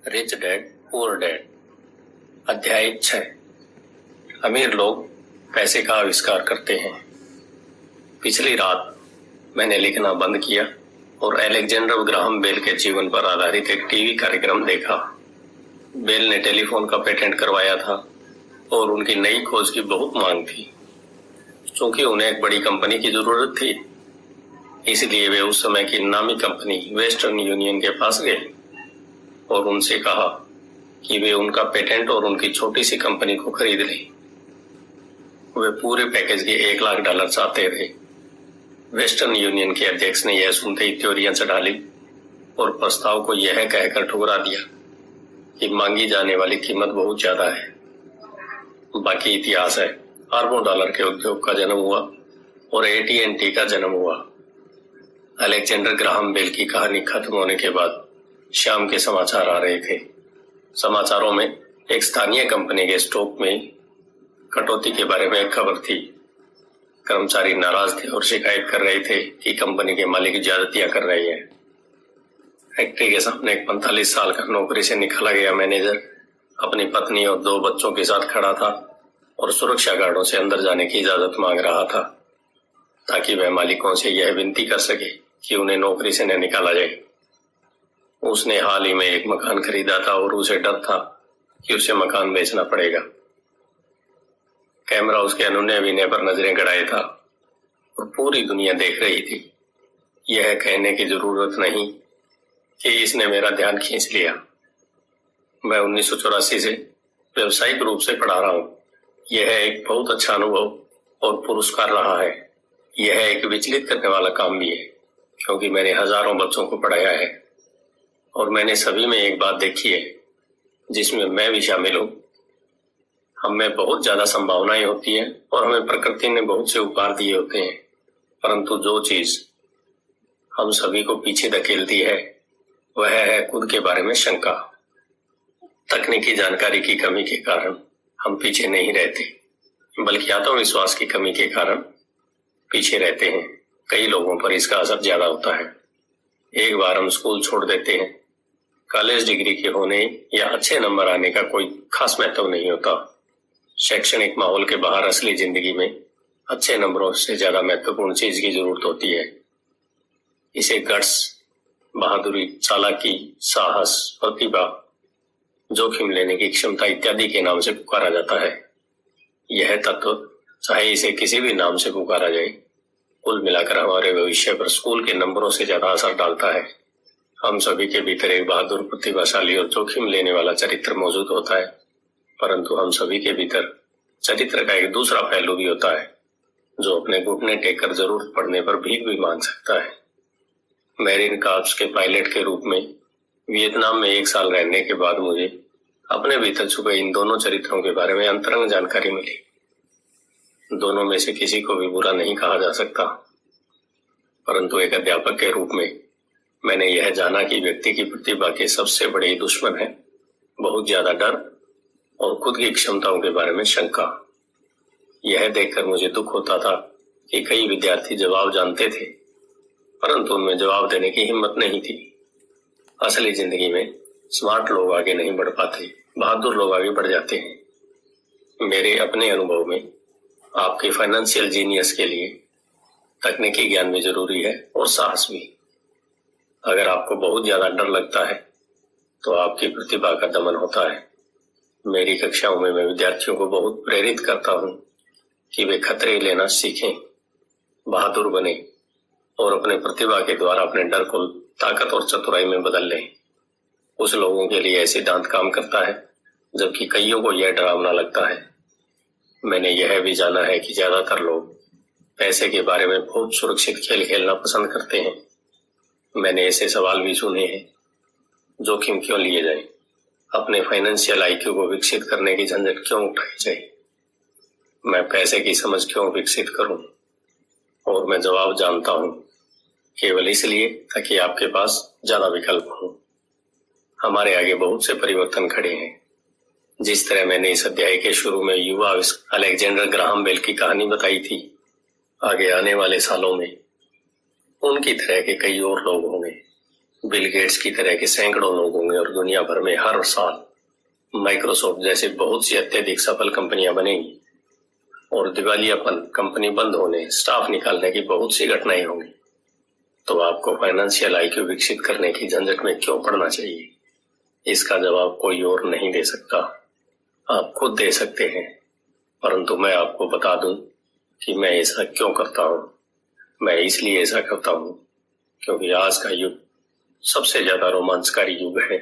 Rich dad poor dad. अध्याय 6। अमीर लोग पैसे का आविष्कार करते हैं। पिछली रात मैंने लिखना बंद किया और अलेक्जेंडर ग्राहम बेल के जीवन पर आधारित एक टीवी कार्यक्रम देखा। बेल ने टेलीफोन का पेटेंट करवाया था और उनकी नई खोज की बहुत मांग थी। चूंकि उन्हें एक बड़ी कंपनी की जरूरत थी, इसलिए वे उस समय की नामी कंपनी वेस्टर्न यूनियन के पास गए और उनसे कहा कि वे उनका पेटेंट और उनकी छोटी सी कंपनी को खरीद लें। वे पूरे पैकेज के $1,00,000 चाहते थे। वेस्टर्न यूनियन के अध्यक्ष ने यह सुनते ही त्योरियां चढ़ा ली और प्रस्ताव को यह कहकर ठुकरा दिया कि मांगी जाने वाली कीमत बहुत ज्यादा है। बाकी इतिहास है। अरबों डॉलर के उद्योग का जन्म हुआ और AT&T का जन्म हुआ। अलेक्जेंडर ग्राहम बेल की कहानी खत्म होने के बाद शाम के समाचार आ रहे थे। समाचारों में एक स्थानीय कंपनी के स्टॉक में कटौती के बारे में एक खबर थी। कर्मचारी नाराज थे और शिकायत कर रहे थे कि कंपनी के मालिक ज्यादतियां कर रहे हैं। फैक्ट्री के सामने एक 45 साल का नौकरी से निकाला गया मैनेजर अपनी पत्नी और 2 बच्चों के साथ खड़ा था और सुरक्षा गार्डों से अंदर जाने की इजाजत मांग रहा था ताकि वह मालिकों से यह विनती कर सके कि उन्हें नौकरी से न निकाला जाए। उसने हाल ही में एक मकान खरीदा था और उसे डर था कि उसे मकान बेचना पड़ेगा। कैमरा उसके अनुनय विनय पर नजरें गड़ाए था और पूरी दुनिया देख रही थी। यह कहने की जरूरत नहीं कि इसने मेरा ध्यान खींच लिया। मैं 1984 से व्यावसायिक रूप से पढ़ा रहा हूँ। यह एक बहुत अच्छा अनुभव और पुरस्कार रहा है। यह एक विचलित करने वाला काम भी है क्योंकि मैंने हजारों बच्चों को पढ़ाया है और मैंने सभी में एक बात देखी है जिसमें मैं भी शामिल हूँ। हम में बहुत ज्यादा संभावनाएं होती हैं और हमें प्रकृति ने बहुत से उपहार दिए होते हैं, परंतु जो चीज हम सभी को पीछे धकेलती है वह है खुद के बारे में शंका। तकनीकी जानकारी की कमी के कारण हम पीछे नहीं रहते, बल्कि आत्मविश्वास की कमी के कारण पीछे रहते हैं। कई लोगों पर इसका असर ज्यादा होता है। एक बार हम स्कूल छोड़ देते हैं। कॉलेज डिग्री के होने या अच्छे नंबर आने का कोई खास महत्व नहीं होता। शैक्षणिक माहौल के बाहर असली जिंदगी में अच्छे नंबरों से ज्यादा महत्वपूर्ण चीज की जरूरत होती है। इसे गट्स, बहादुरी, चालाकी, साहस, प्रतिभा, जोखिम लेने की क्षमता इत्यादि के नाम से पुकारा जाता है। यह तत्व, चाहे इसे किसी भी नाम से पुकारा जाए, कुल मिलाकर हमारे भविष्य पर स्कूल के नंबरों से ज्यादा असर डालता है। हम सभी के भीतर एक बहादुर, प्रतिभाशाली और जोखिम लेने वाला चरित्र मौजूद होता है, परंतु हम सभी के भीतर चरित्र का एक दूसरा पहलू भी होता है जो अपने घुटने टेक कर जरूरत पड़ने पर भीख भी मांग सकता है। मैरीन कॉर्प्स के पायलट के रूप में वियतनाम में 1 साल रहने के बाद मुझे अपने भीतर छुपे इन दोनों चरित्रों के बारे में अंतरंग जानकारी मिली। दोनों में से किसी को भी बुरा नहीं कहा जा सकता, परंतु एक अध्यापक के रूप में मैंने यह जाना कि व्यक्ति की प्रतिभा के सबसे बड़े दुश्मन है बहुत ज्यादा डर और खुद की क्षमताओं के बारे में शंका। यह देखकर मुझे दुख होता था कि कई विद्यार्थी जवाब जानते थे, परंतु उनमें जवाब देने की हिम्मत नहीं थी। असली जिंदगी में स्मार्ट लोग आगे नहीं बढ़ पाते, बहादुर लोग आगे बढ़ जाते हैं। मेरे अपने अनुभव में आपके फाइनेंशियल जीनियस के लिए तकनीकी ज्ञान भी जरूरी है और साहस भी। अगर आपको बहुत ज्यादा डर लगता है तो आपकी प्रतिभा का दमन होता है। मेरी कक्षाओं में मैं विद्यार्थियों को बहुत प्रेरित करता हूँ कि वे खतरे लेना सीखें, बहादुर बने और अपने प्रतिभा के द्वारा अपने डर को ताकत और चतुराई में बदल लें। कुछ लोगों के लिए ऐसे सिद्धांत काम करता है जबकि कईयों को यह डरावना लगता है। मैंने यह भी जाना है कि ज्यादातर लोग पैसे के बारे में बहुत सुरक्षित खेल खेलना पसंद करते हैं। मैंने ऐसे सवाल भी सुने हैं, जोखिम क्यों लिए जाए, अपने फाइनेंशियल IQ को विकसित करने की झंझट क्यों उठाई जाए, मैं पैसे की समझ क्यों विकसित करूं? और मैं जवाब जानता हूं, केवल इसलिए ताकि आपके पास ज्यादा विकल्प हो। हमारे आगे बहुत से परिवर्तन खड़े हैं। जिस तरह मैंने इस अध्याय के शुरू में युवा अलेक्जेंडर ग्राहम बेल की कहानी बताई थी, आगे आने वाले सालों में उनकी तरह के कई और लोग होंगे बिल गेट्स की तरह के सैकड़ों लोग होंगे और दुनिया भर में हर साल माइक्रोसॉफ्ट जैसे बहुत सी अत्यधिक सफल कंपनियां बनेंगी और दिवालियापन, कंपनी बंद होने, स्टाफ निकालने की बहुत सी घटनाएं होंगी। तो आपको फाइनेंशियल आईक्यू विकसित करने की झंझट में क्यों पड़ना चाहिए? इसका जवाब कोई और नहीं दे सकता, आप खुद दे सकते हैं। परंतु मैं आपको बता दूं कि मैं ऐसा क्यों करता हूं। मैं इसलिए ऐसा करता हूं क्योंकि आज का युग सबसे ज्यादा रोमांचकारी युग है।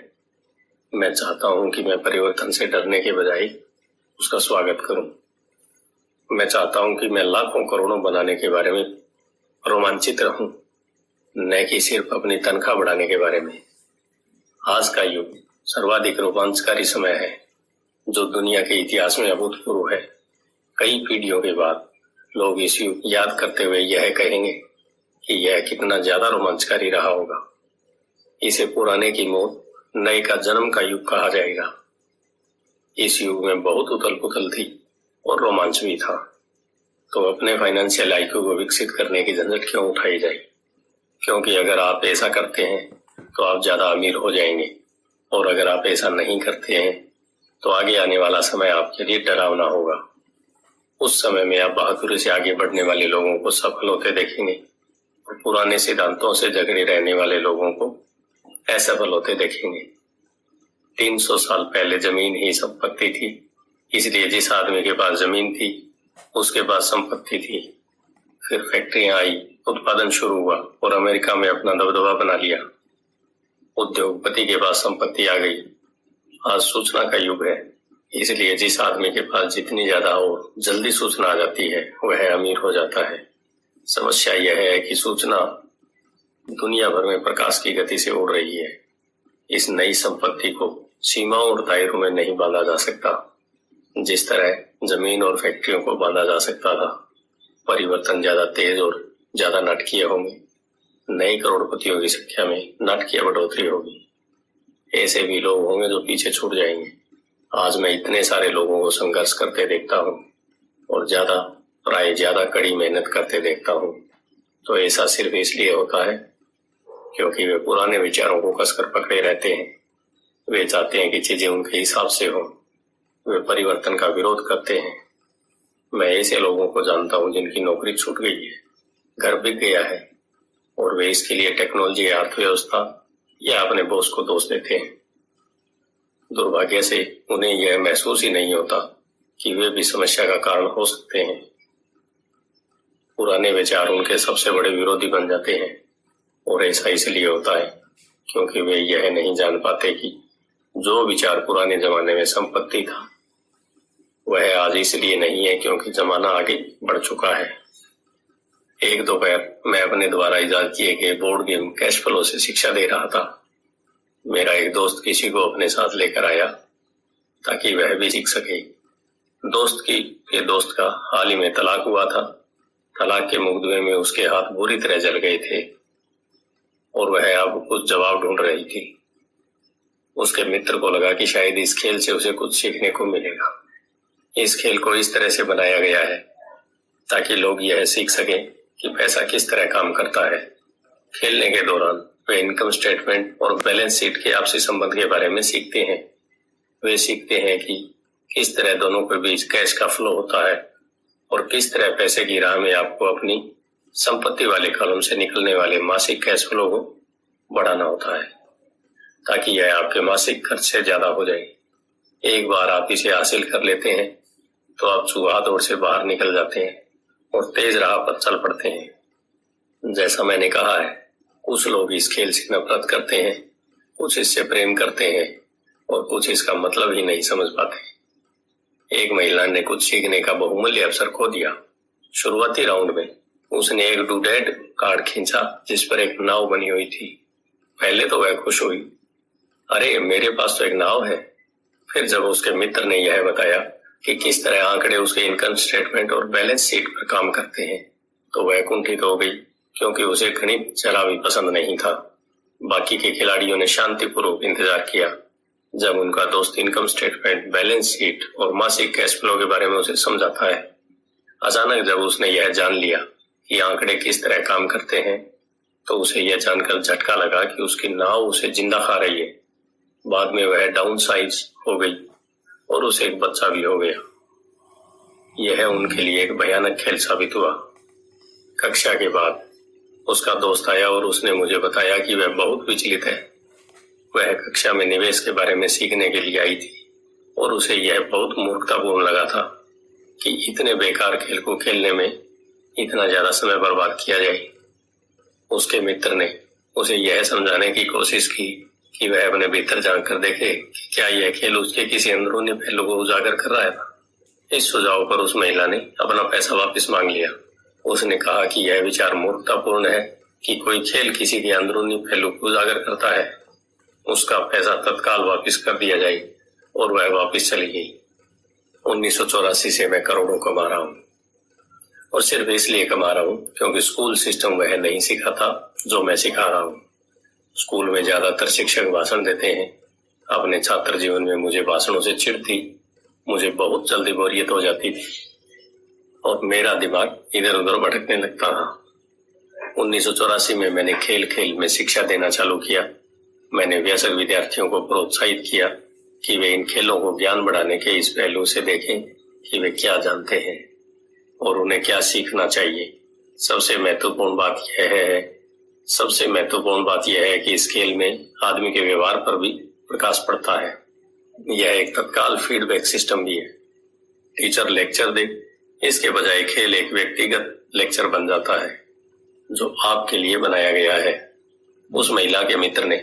मैं चाहता हूं कि मैं परिवर्तन से डरने के बजाय उसका स्वागत करूं। मैं चाहता हूं कि मैं लाखों करोड़ों बनाने के बारे में रोमांचित रहूं, न कि सिर्फ अपनी तनख्वाह बढ़ाने के बारे में। आज का युग सर्वाधिक रोमांचकारी समय है जो दुनिया के इतिहास में अभूतपूर्व है। कई पीढ़ियों के बाद लोग इस युग याद करते हुए यह कहेंगे कि यह कितना ज्यादा रोमांचकारी रहा होगा। इसे पुराने की मौत, नए का जन्म का युग कहा जाएगा। इस युग में बहुत उथल पुथल थी और रोमांच भी था। तो अपने फाइनेंशियल आईक्यू को विकसित करने की झंझट क्यों उठाई जाए? क्योंकि अगर आप ऐसा करते हैं तो आप ज्यादा अमीर हो जाएंगे, और अगर आप ऐसा नहीं करते हैं तो आगे आने वाला समय आपके लिए डरावना होगा। उस समय में आप बहादुरी से आगे बढ़ने वाले लोगों को सफल होते देखेंगे और पुराने सिद्धांतों से जकड़े रहने वाले लोगों को असफल होते देखेंगे। 300 साल पहले जमीन ही संपत्ति थी, इसलिए जिस आदमी के पास जमीन थी उसके पास संपत्ति थी। फिर फैक्ट्रियां आई, उत्पादन शुरू हुआ और अमेरिका में अपना दबदबा बना लिया। उद्योगपति के पास संपत्ति आ गई। आज सूचना का युग है, इसलिए जिस आदमी के पास जितनी ज्यादा और जल्दी सूचना आ जाती है वह अमीर हो जाता है। समस्या यह है कि सूचना दुनिया भर में प्रकाश की गति से उड़ रही है। इस नई संपत्ति को सीमाओं और दायरों में नहीं बांधा जा सकता जिस तरह जमीन और फैक्ट्रियों को बांधा जा सकता था। परिवर्तन ज्यादा तेज और ज्यादा नाटकीय होंगे। नए करोड़पतियों की संख्या में नाटकीय बढ़ोतरी होगी। ऐसे भी लोग होंगे जो पीछे छूट जाएंगे। आज मैं इतने सारे लोगों को संघर्ष करते देखता हूँ और प्राय ज्यादा कड़ी मेहनत करते देखता हूँ। तो ऐसा सिर्फ इसलिए होता है क्योंकि वे पुराने विचारों को कसकर पकड़े रहते हैं। वे चाहते हैं कि चीजें उनके हिसाब से हो। वे परिवर्तन का विरोध करते हैं। मैं ऐसे लोगों को जानता हूँ जिनकी नौकरी छूट गई है, घर बिक गया है, और वे इसके लिए टेक्नोलॉजी, अर्थव्यवस्था या अपने बॉस को दोष देते हैं। दुर्भाग्य से उन्हें यह महसूस ही नहीं होता कि वे भी समस्या का कारण हो सकते हैं। पुराने विचार उनके सबसे बड़े विरोधी बन जाते हैं, और ऐसा इसलिए होता है क्योंकि वे यह नहीं जान पाते कि जो विचार पुराने जमाने में संपत्ति था वह आज इसलिए नहीं है क्योंकि जमाना आगे बढ़ चुका है। एक दोपहर मैं अपने द्वारा इजाद किए गए बोर्ड गेम कैश फ्लो से शिक्षा दे रहा था। मेरा एक दोस्त किसी को अपने साथ लेकर आया ताकि वह भी सीख सके। दोस्त का हाल ही में तलाक हुआ था। तलाक के मुकदमे में उसके हाथ बुरी तरह जल गए थे और वह अब कुछ जवाब ढूंढ रही थी। उसके मित्र को लगा कि शायद इस खेल से उसे कुछ सीखने को मिलेगा। इस खेल को इस तरह से बनाया गया है ताकि लोग यह सीख सकें कि पैसा किस तरह काम करता है। खेलने के दौरान वे इनकम स्टेटमेंट और बैलेंस शीट के आपसी संबंध के बारे में सीखते हैं। वे सीखते हैं कि किस तरह दोनों के बीच कैश का फ्लो होता है और किस तरह पैसे की राह में आपको अपनी संपत्ति वाले कॉलम से निकलने वाले मासिक कैश फ्लो को बढ़ाना होता है ताकि यह आपके मासिक खर्च से ज्यादा हो जाए। एक बार आप इसे हासिल कर लेते हैं तो आप चूहा दौड़ से बाहर निकल जाते हैं और तेज राह पर चल पड़ते हैं। जैसा मैंने कहा है, कुछ लोग इस खेल से नफरत करते हैं, कुछ इससे प्रेम करते हैं और कुछ इसका मतलब ही नहीं समझ पाते। एक महिला ने कुछ सीखने का बहुमूल्य अवसर खो दिया। शुरुआती राउंड में उसने एक डुडेट कार्ड खींचा जिस पर एक नाव बनी हुई थी। पहले तो वह खुश हुई, अरे मेरे पास तो एक नाव है। फिर जब उसके मित्र ने यह बताया कि किस तरह आंकड़े उसके इनकम स्टेटमेंट और बैलेंस शीट पर काम करते हैं तो वह कुंठित हो गई क्योंकि उसे गणित जरा भी पसंद नहीं था। बाकी के खिलाड़ियों ने शांतिपूर्वक इंतजार किया जब उनका दोस्त इनकम स्टेटमेंट, बैलेंस शीट और मासिक कैश फ्लो के बारे में उसे समझाता है। अचानक जब उसने यह जान लिया कि आंकड़े किस तरह काम करते हैं तो उसे यह जानकर झटका लगा कि उसकी नाव उसे जिंदा खा रही है। बाद में वह डाउन साइज हो गई और उसे एक बच्चा भी हो गया। यह उनके लिए एक भयानक खेल साबित हुआ। कक्षा के बाद उसका दोस्त आया और उसने मुझे बताया कि वह बहुत विचलित है। वह कक्षा में निवेश के बारे में सीखने के लिए आई थी और उसे यह बहुत मूर्खतापूर्ण लगा था कि इतने बेकार खेल को खेलने में इतना ज्यादा समय बर्बाद किया जाए। उसके मित्र ने उसे यह समझाने की कोशिश की कि वह अपने भीतर झांक कर देखे कि क्या यह खेल उसके किसी अंदरूनी पहलू को उजागर कर रहा है। इस सुझाव पर उस महिला ने अपना पैसा वापस मांग लिया। उसने कहा कि यह विचार मूर्खतापूर्ण है कि कोई खेल किसी के अंदरूनी पहलू को उजागर करता है। उसका पैसा तत्काल वापस कर दिया जाए और वह वापस चली गई। 1984 से मैं करोड़ों कमा रहा हूँ और सिर्फ इसलिए कमा रहा हूँ क्योंकि स्कूल सिस्टम वह नहीं सिखा था जो मैं सिखा रहा हूँ। स्कूल में ज्यादातर शिक्षक भाषण देते हैं। अपने छात्र जीवन में मुझे भाषणों से चिढ़ थी। मुझे बहुत जल्दी बोरियत हो जाती थी और मेरा दिमाग इधर उधर भटकने लगता था। 1984 में मैंने खेल खेल में शिक्षा देना चालू किया। मैंने वयस्क विद्यार्थियों को प्रोत्साहित किया कि वे इन खेलों को ज्ञान बढ़ाने के इस पहलू से देखें कि वे क्या जानते हैं और उन्हें क्या सीखना चाहिए। सबसे महत्वपूर्ण बात यह है कि इस खेल में आदमी के व्यवहार पर भी प्रकाश पड़ता है। यह एक तत्काल फीडबैक सिस्टम भी है। टीचर लेक्चर दे, इसके बजाय खेल एक व्यक्तिगत लेक्चर बन जाता है जो आपके लिए बनाया गया है। उस महिला के मित्र ने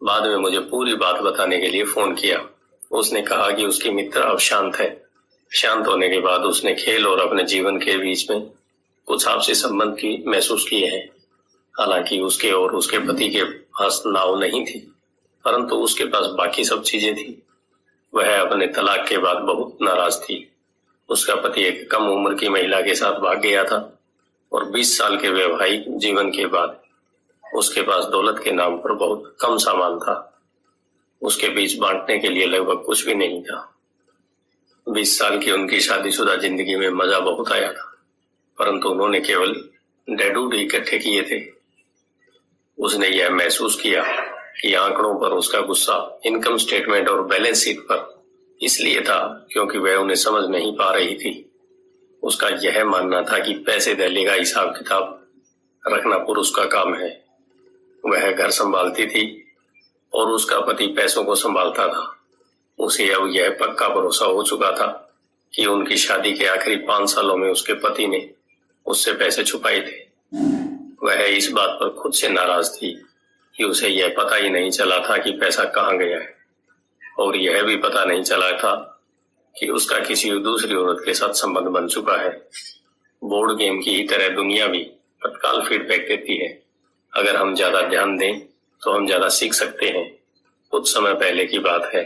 बाद में मुझे पूरी बात बताने के लिए फोन किया। उसने कहा कि उसकी मित्र अब शांत है। शांत होने के बाद उसने खेल और अपने जीवन के बीच में कुछ आपसी संबंध की महसूस किए हैं। हालांकि उसके और उसके पति के पास नाव नहीं थी, परंतु उसके पास बाकी सब चीजें थी। वह अपने तलाक के बाद बहुत नाराज थी। उसका पति एक कम उम्र की महिला के साथ भाग गया था और 20 साल के वैवाहिक जीवन के बाद उसके पास दौलत के नाम पर बहुत कम सामान था। उसके बीच बांटने के लिए लगभग कुछ भी नहीं था। 20 साल की उनकी शादीशुदा जिंदगी में मजा बहुत आया था, परंतु उन्होंने केवल डैडूड इकट्ठे किए थे। उसने यह महसूस किया कि आंकड़ों पर उसका गुस्सा इनकम स्टेटमेंट और बैलेंस शीट पर इसलिए था क्योंकि वह उन्हें समझ नहीं पा रही थी। उसका यह मानना था कि पैसे दहले का हिसाब किताब रखना पुरुष का काम है। वह घर संभालती थी और उसका पति पैसों को संभालता था। उसे अब यह पक्का भरोसा हो चुका था कि उनकी शादी के आखिरी 5 सालों में उसके पति ने उससे पैसे छुपाए थे। वह इस बात पर खुद से नाराज थी कि उसे यह पता ही नहीं चला था कि पैसा कहाँ गया है, और यह भी पता नहीं चला था कि उसका किसी दूसरी औरत के साथ संबंध बन चुका है। बोर्ड गेम की ही तरह दुनिया भी तत्काल फीडबैक देती है। अगर हम ज्यादा ध्यान दें तो हम ज्यादा सीख सकते हैं। कुछ समय पहले की बात है।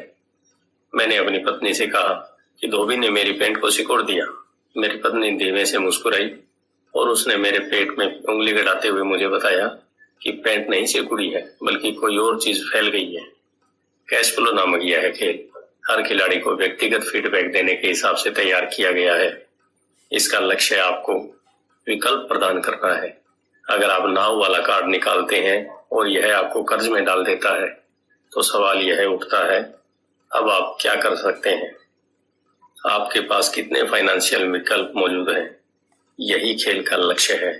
मैंने अपनी पत्नी से कहा कि धोबी ने मेरी पैंट को सिकोड़ दिया। मेरी पत्नी धीमे से मुस्कुराई और उसने मेरे पेट में उंगली गड़ाते हुए मुझे बताया कि पैंट नहीं सिकुड़ी है, बल्कि कोई और चीज फैल गई है। कैश फ्लो नामक यह है खेल हर खिलाड़ी को व्यक्तिगत फीडबैक देने के हिसाब से तैयार किया गया है। इसका लक्ष्य आपको विकल्प प्रदान करना है। अगर आप नाव वाला कार्ड निकालते हैं और यह आपको कर्ज में डाल देता है तो सवाल यह उठता है, अब आप क्या कर सकते हैं? आपके पास कितने फाइनेंशियल विकल्प मौजूद हैं? यही खेल का लक्ष्य है।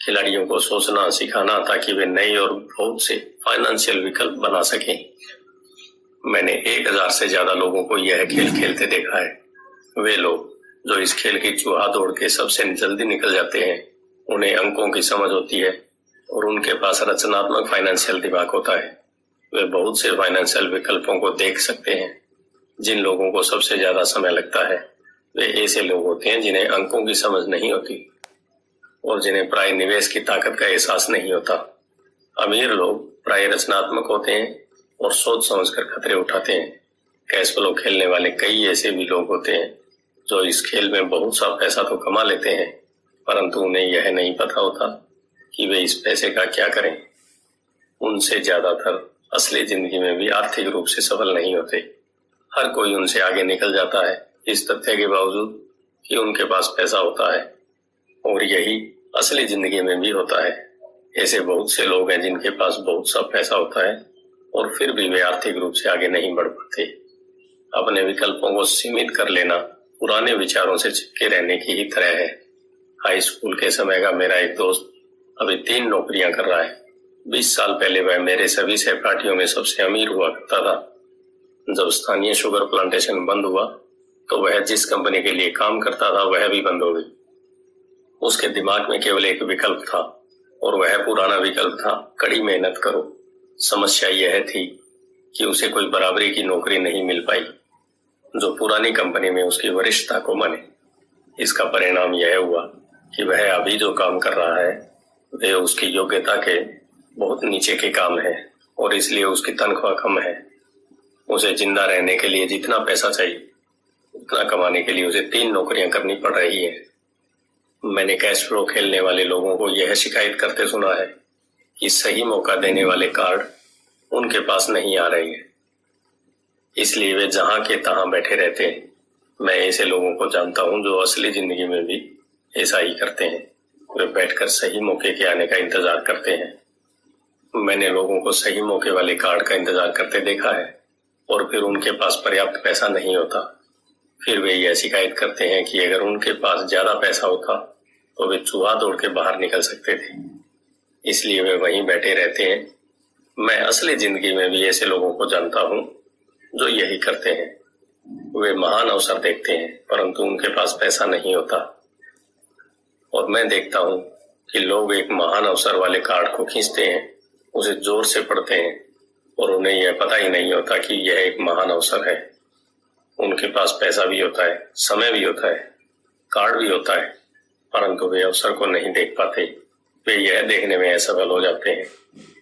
खिलाड़ियों को सोचना सिखाना ताकि वे नए और बहुत से फाइनेंशियल विकल्प बना सकें। मैंने 1000 से ज्यादा लोगों को यह खेल खेलते देखा है। वे लोग जो इस खेल की चूहा दौड़ के सबसे जल्दी निकल जाते हैं, उन्हें अंकों की समझ होती है और उनके पास रचनात्मक फाइनेंशियल दिमाग होता है। वे बहुत से फाइनेंशियल विकल्पों को देख सकते हैं। जिन लोगों को सबसे ज्यादा समय लगता है वे ऐसे लोग होते हैं जिन्हें अंकों की समझ नहीं होती और जिन्हें प्राय निवेश की ताकत का एहसास नहीं होता। अमीर लोग प्राय रचनात्मक होते हैं और सोच समझकर खतरे उठाते हैं। कैश फ्लो खेलने वाले कई ऐसे भी लोग होते हैं जो इस खेल में बहुत सा पैसा तो कमा लेते हैं, परंतु उन्हें यह नहीं पता होता कि वे इस पैसे का क्या करें। उनसे ज्यादातर असली जिंदगी में भी आर्थिक रूप से सफल नहीं होते। हर कोई उनसे आगे निकल जाता है इस तथ्य के बावजूद कि उनके पास पैसा होता है, और यही असली जिंदगी में भी होता है। ऐसे बहुत से लोग हैं जिनके पास बहुत सा पैसा होता है और फिर भी वे आर्थिक रूप से आगे नहीं बढ़ पाते। अपने विकल्पों को सीमित कर लेना पुराने विचारों से चिपके रहने की ही तरह है। हाई स्कूल के समय का मेरा एक दोस्त अभी 3 नौकरियां कर रहा है। 20 साल पहले वह मेरे सभी सहपाठियों में सबसे अमीर हुआ करता था। जब स्थानीय शुगर प्लांटेशन बंद हुआ तो वह जिस कंपनी के लिए काम करता था वह भी बंद हो गई। उसके दिमाग में केवल एक विकल्प था और वह पुराना विकल्प था, कड़ी मेहनत करो। समस्या यह थी कि उसे कोई बराबरी की नौकरी नहीं मिल पाई जो पुरानी कंपनी में उसकी वरिष्ठता को माने। इसका परिणाम यह हुआ कि वह अभी जो काम कर रहा है वे उसकी योग्यता के बहुत नीचे के काम है और इसलिए उसकी तनख्वाह कम है। उसे जिंदा रहने के लिए जितना पैसा चाहिए उतना कमाने के लिए उसे 3 नौकरियां करनी पड़ रही है। मैंने कैश फ्लो खेलने वाले लोगों को यह शिकायत करते सुना है कि सही मौका देने वाले कार्ड उनके पास नहीं आ रहे हैं, इसलिए वे जहां के तहां बैठे रहते हैं। मैं ऐसे लोगों को जानता हूं जो असली जिंदगी में भी ऐसा ही करते हैं। वे बैठकर सही मौके के आने का इंतजार करते हैं। मैंने लोगों को सही मौके वाले कार्ड का इंतजार करते देखा है और फिर उनके पास पर्याप्त पैसा नहीं होता। फिर वे यह शिकायत करते हैं कि अगर उनके पास ज्यादा पैसा होता तो वे चूहा दौड़ के बाहर निकल सकते थे, इसलिए वे वहीं बैठे रहते हैं। मैं असली जिंदगी में भी ऐसे लोगों को जानता हूं जो यही करते हैं। वे महान अवसर देखते हैं परंतु उनके पास पैसा नहीं होता और मैं देखता हूं कि लोग एक महान अवसर वाले कार्ड को खींचते हैं, उसे जोर से पढ़ते हैं और उन्हें यह पता ही नहीं होता कि यह एक महान अवसर है। उनके पास पैसा भी होता है, समय भी होता है, कार्ड भी होता है, परंतु वे अवसर को नहीं देख पाते। वे यह देखने में असफल हो जाते हैं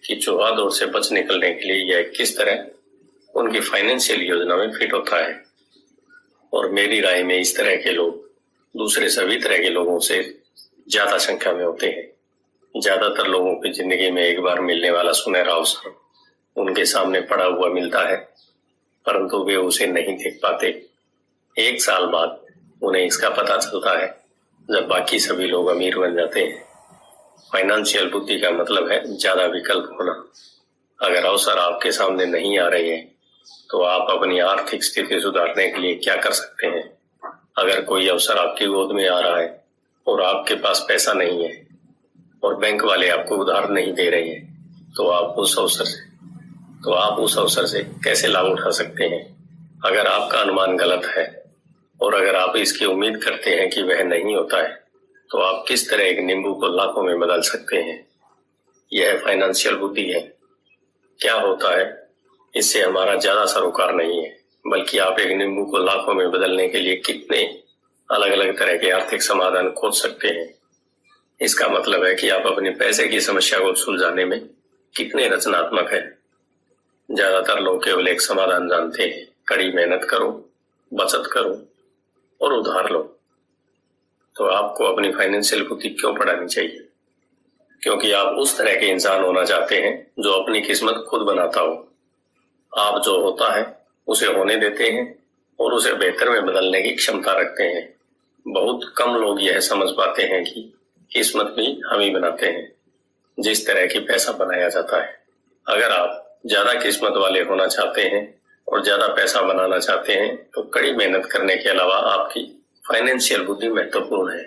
कि चूहा दौड़ से बच निकलने के लिए यह किस तरह उनकी फाइनेंशियल योजना में फिट होता है। और मेरी राय में इस तरह के लोग दूसरे सभी तरह के लोगों से ज्यादा संख्या में होते हैं। ज्यादातर लोगों की जिंदगी में एक बार मिलने वाला सुनहरा अवसर उनके सामने पड़ा हुआ मिलता है, परंतु वे उसे नहीं देख पाते। 1 साल बाद उन्हें इसका पता चलता है जब बाकी सभी लोग अमीर बन जाते हैं। फाइनेंशियल बुद्धि का मतलब है ज्यादा विकल्प होना। अगर अवसर आपके सामने नहीं आ रहे हैं तो आप अपनी आर्थिक स्थिति सुधारने के लिए क्या कर सकते हैं। अगर कोई अवसर आपकी गोद में आ रहा है और आपके पास पैसा नहीं है और बैंक वाले आपको उधार नहीं दे रहे हैं तो आप उस अवसर से कैसे लाभ उठा सकते हैं। अगर आपका अनुमान गलत है और अगर आप इसकी उम्मीद करते हैं कि वह नहीं होता है तो आप किस तरह एक नींबू को लाखों में बदल सकते हैं। यह फाइनेंशियल बुद्धि है। क्या होता है, इससे हमारा ज्यादा सरोकार नहीं है, बल्कि आप एक नींबू को लाखों में बदलने के लिए कितने अलग अलग तरह के आर्थिक समाधान खोज सकते हैं। इसका मतलब है कि आप अपने पैसे की समस्या को सुलझाने में कितने रचनात्मक है। ज्यादातर लोग केवल एक समाधान जानते हैं, कड़ी मेहनत करो, बचत करो और उधार लो। तो आपको अपनी फाइनेंशियल बुद्धि क्यों पढ़ानी चाहिए? क्योंकि आप उस तरह के इंसान होना चाहते हैं जो अपनी किस्मत खुद बनाता हो। आप जो होता है उसे होने देते हैं और उसे बेहतर में बदलने की क्षमता रखते हैं। बहुत कम लोग यह समझ पाते हैं कि किस्मत भी हम ही बनाते हैं, जिस तरह की पैसा बनाया जाता है। अगर आप ज्यादा किस्मत वाले होना चाहते हैं और ज्यादा पैसा बनाना चाहते हैं तो कड़ी मेहनत करने के अलावा आपकी फाइनेंशियल बुद्धि महत्वपूर्ण है।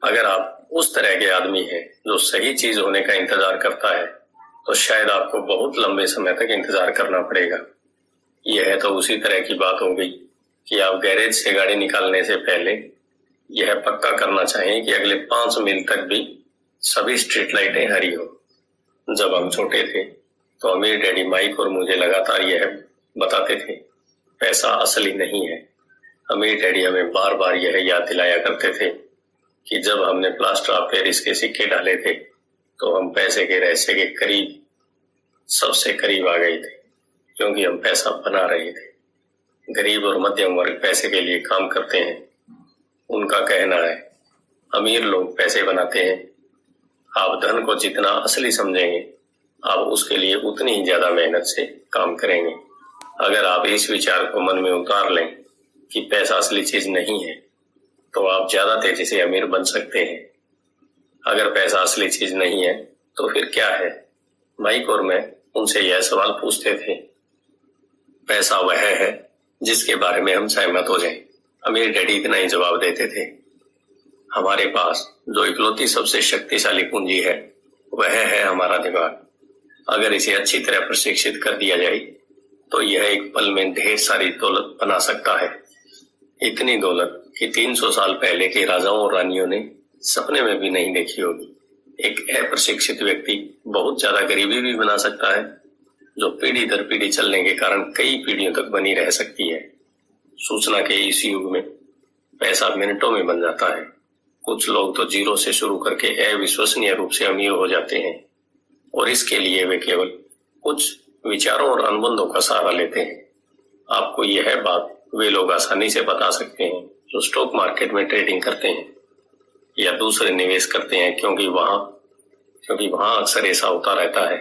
अगर आप उस तरह के आदमी हैं जो सही चीज होने का इंतजार करता है तो शायद आपको बहुत लंबे समय तक इंतजार करना पड़ेगा। यह तो उसी तरह की बात हो गई कि आप गैरेज से गाड़ी निकालने से पहले यह पक्का करना चाहिए कि अगले 5 मील तक भी सभी स्ट्रीट लाइटें हरी हो। जब हम छोटे थे तो अमीर डैडी माइक और मुझे लगातार यह बताते थे, पैसा असली नहीं है। अमीर डैडी हमें बार बार यह याद दिलाया करते थे कि जब हमने प्लास्टर ऑफ पेरिस के सिक्के डाले थे तो हम पैसे के रहस्य के करीब, सबसे करीब आ गए थे, क्योंकि हम पैसा बना रहे थे। गरीब और मध्यम वर्ग पैसे के लिए काम करते हैं। उनका कहना है अमीर लोग पैसे बनाते हैं। आप धन को जितना असली समझेंगे आप उसके लिए उतनी ही ज्यादा मेहनत से काम करेंगे। अगर आप इस विचार को मन में उतार लें कि पैसा असली चीज नहीं है तो आप ज्यादा तेजी से अमीर बन सकते हैं। अगर पैसा असली चीज नहीं है तो फिर क्या है? माइक और मैं उनसे यह सवाल पूछते थे। पैसा वह है जिसके बारे में हम सहमत हो जाएं। अमीर डैडी इतना ही जवाब देते थे। हमारे पास जो इकलौती सबसे शक्तिशाली पूंजी है वह है हमारा दिमाग। अगर इसे अच्छी तरह प्रशिक्षित कर दिया जाए तो यह एक पल में ढेर सारी दौलत बना सकता है। इतनी दौलत कि 300 साल पहले के राजाओं और रानियों ने सपने में भी नहीं देखी होगी। एक अप्रशिक्षित व्यक्ति बहुत ज्यादा गरीबी भी बना सकता है, जो पीढ़ी दर पीढ़ी चलने के कारण कई पीढ़ियों तक बनी रह सकती है। सूचना के इस युग में पैसा मिनटों में बन जाता है। कुछ लोग तो जीरो से शुरू करके अविश्वसनीय रूप से अमीर हो जाते हैं और इसके लिए वे केवल कुछ विचारों और अनुबंधों का सहारा लेते हैं। आपको यह बात वे लोग आसानी से बता सकते हैं जो स्टॉक मार्केट में ट्रेडिंग करते हैं या दूसरे निवेश करते हैं, क्योंकि वहां अक्सर ऐसा होता रहता है।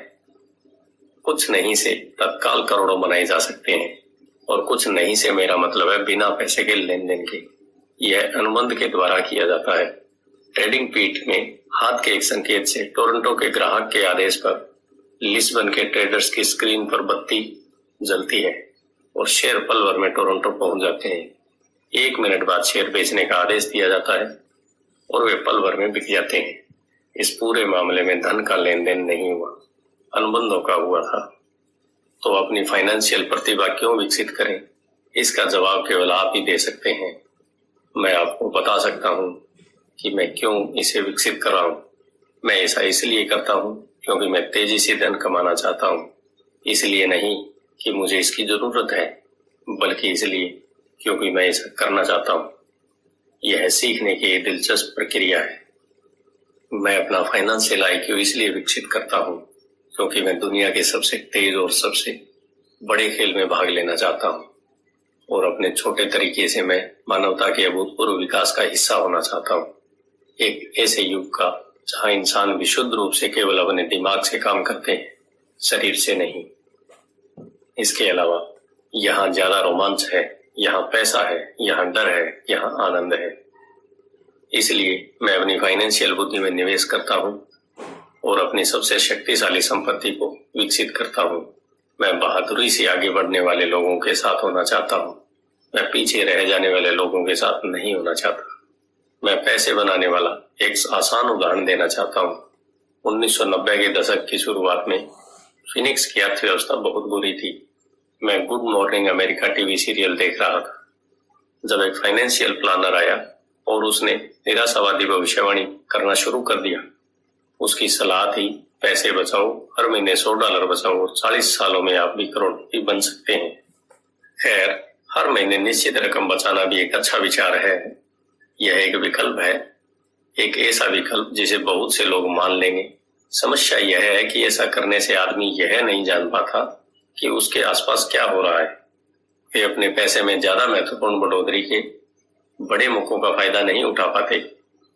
कुछ नहीं से तत्काल करोड़ों बनाए जा सकते हैं और कुछ नहीं से मेरा मतलब है बिना पैसे के लेन देन के। यह अनुबंध के द्वारा किया जाता है। ट्रेडिंग पीठ में हाथ के एक संकेत से टोरंटो के ग्राहक के आदेश पर लिस्बन के ट्रेडर्स की स्क्रीन पर बत्ती जलती है और शेयर पल भर में टोरंटो पहुंच जाते हैं। 1 मिनट बाद शेयर बेचने का आदेश दिया जाता है और वे पल भर में बिक जाते हैं। इस पूरे मामले में धन का लेन देन नहीं हुआ, अनुबंधों का हुआ था। तो अपनी फाइनेंशियल प्रतिभा क्यों विकसित करें? इसका जवाब केवल आप ही दे सकते हैं। मैं आपको बता सकता हूँ कि मैं क्यों इसे विकसित कर रहा हूँ। मैं ऐसा इसलिए करता हूँ क्योंकि मैं तेजी से धन कमाना चाहता हूँ। इसलिए नहीं कि मुझे इसकी जरूरत है, बल्कि इसलिए क्योंकि मैं ऐसा करना चाहता हूँ। यह सीखने की दिलचस्प प्रक्रिया है। मैं अपना फाइनेंशियल IQ इसलिए विकसित करता हूँ क्योंकि मैं दुनिया के सबसे तेज और सबसे बड़े खेल में भाग लेना चाहता हूँ और अपने छोटे तरीके से मैं मानवता के अभूतपूर्व विकास का हिस्सा होना चाहता हूँ। एक ऐसे युग का जहाँ इंसान विशुद्ध रूप से केवल अपने दिमाग से काम करते हैं, शरीर से नहीं। इसके अलावा यहाँ ज्यादा रोमांच है, यहाँ पैसा है, यहाँ डर है, यहाँ आनंद है। इसलिए मैं अपनी फाइनेंशियल बुद्धि में निवेश करता हूँ और अपनी सबसे शक्तिशाली संपत्ति को विकसित करता हूँ। मैं बहादुरी से आगे बढ़ने वाले लोगों के साथ होना चाहता हूँ। मैं पीछे रह जाने वाले लोगों के साथ नहीं होना चाहता। मैं पैसे बनाने वाला एक आसान उदाहरण देना चाहता हूँ। 1990 के दशक की शुरुआत में फिनिक्स की अर्थव्यवस्था बहुत बुरी थी। मैं good morning America TV serial देख रहा था जब एक फाइनेंशियल प्लानर आया और उसने निराशावादी भविष्यवाणी करना शुरू कर दिया। उसकी सलाह थी, पैसे बचाओ, हर महीने $100 बचाओ और 40 सालों में आप भी करोड़पति बन सकते हैं। खैर, हर महीने निश्चित रकम बचाना भी एक अच्छा विचार है। यह एक विकल्प है, एक ऐसा विकल्प जिसे बहुत से लोग मान लेंगे। समस्या यह है कि ऐसा करने से आदमी यह नहीं जान पाता कि उसके आसपास क्या हो रहा है। वे अपने पैसे में ज्यादा महत्वपूर्ण बढ़ोतरी के बड़े मौकों का फायदा नहीं उठा पाते।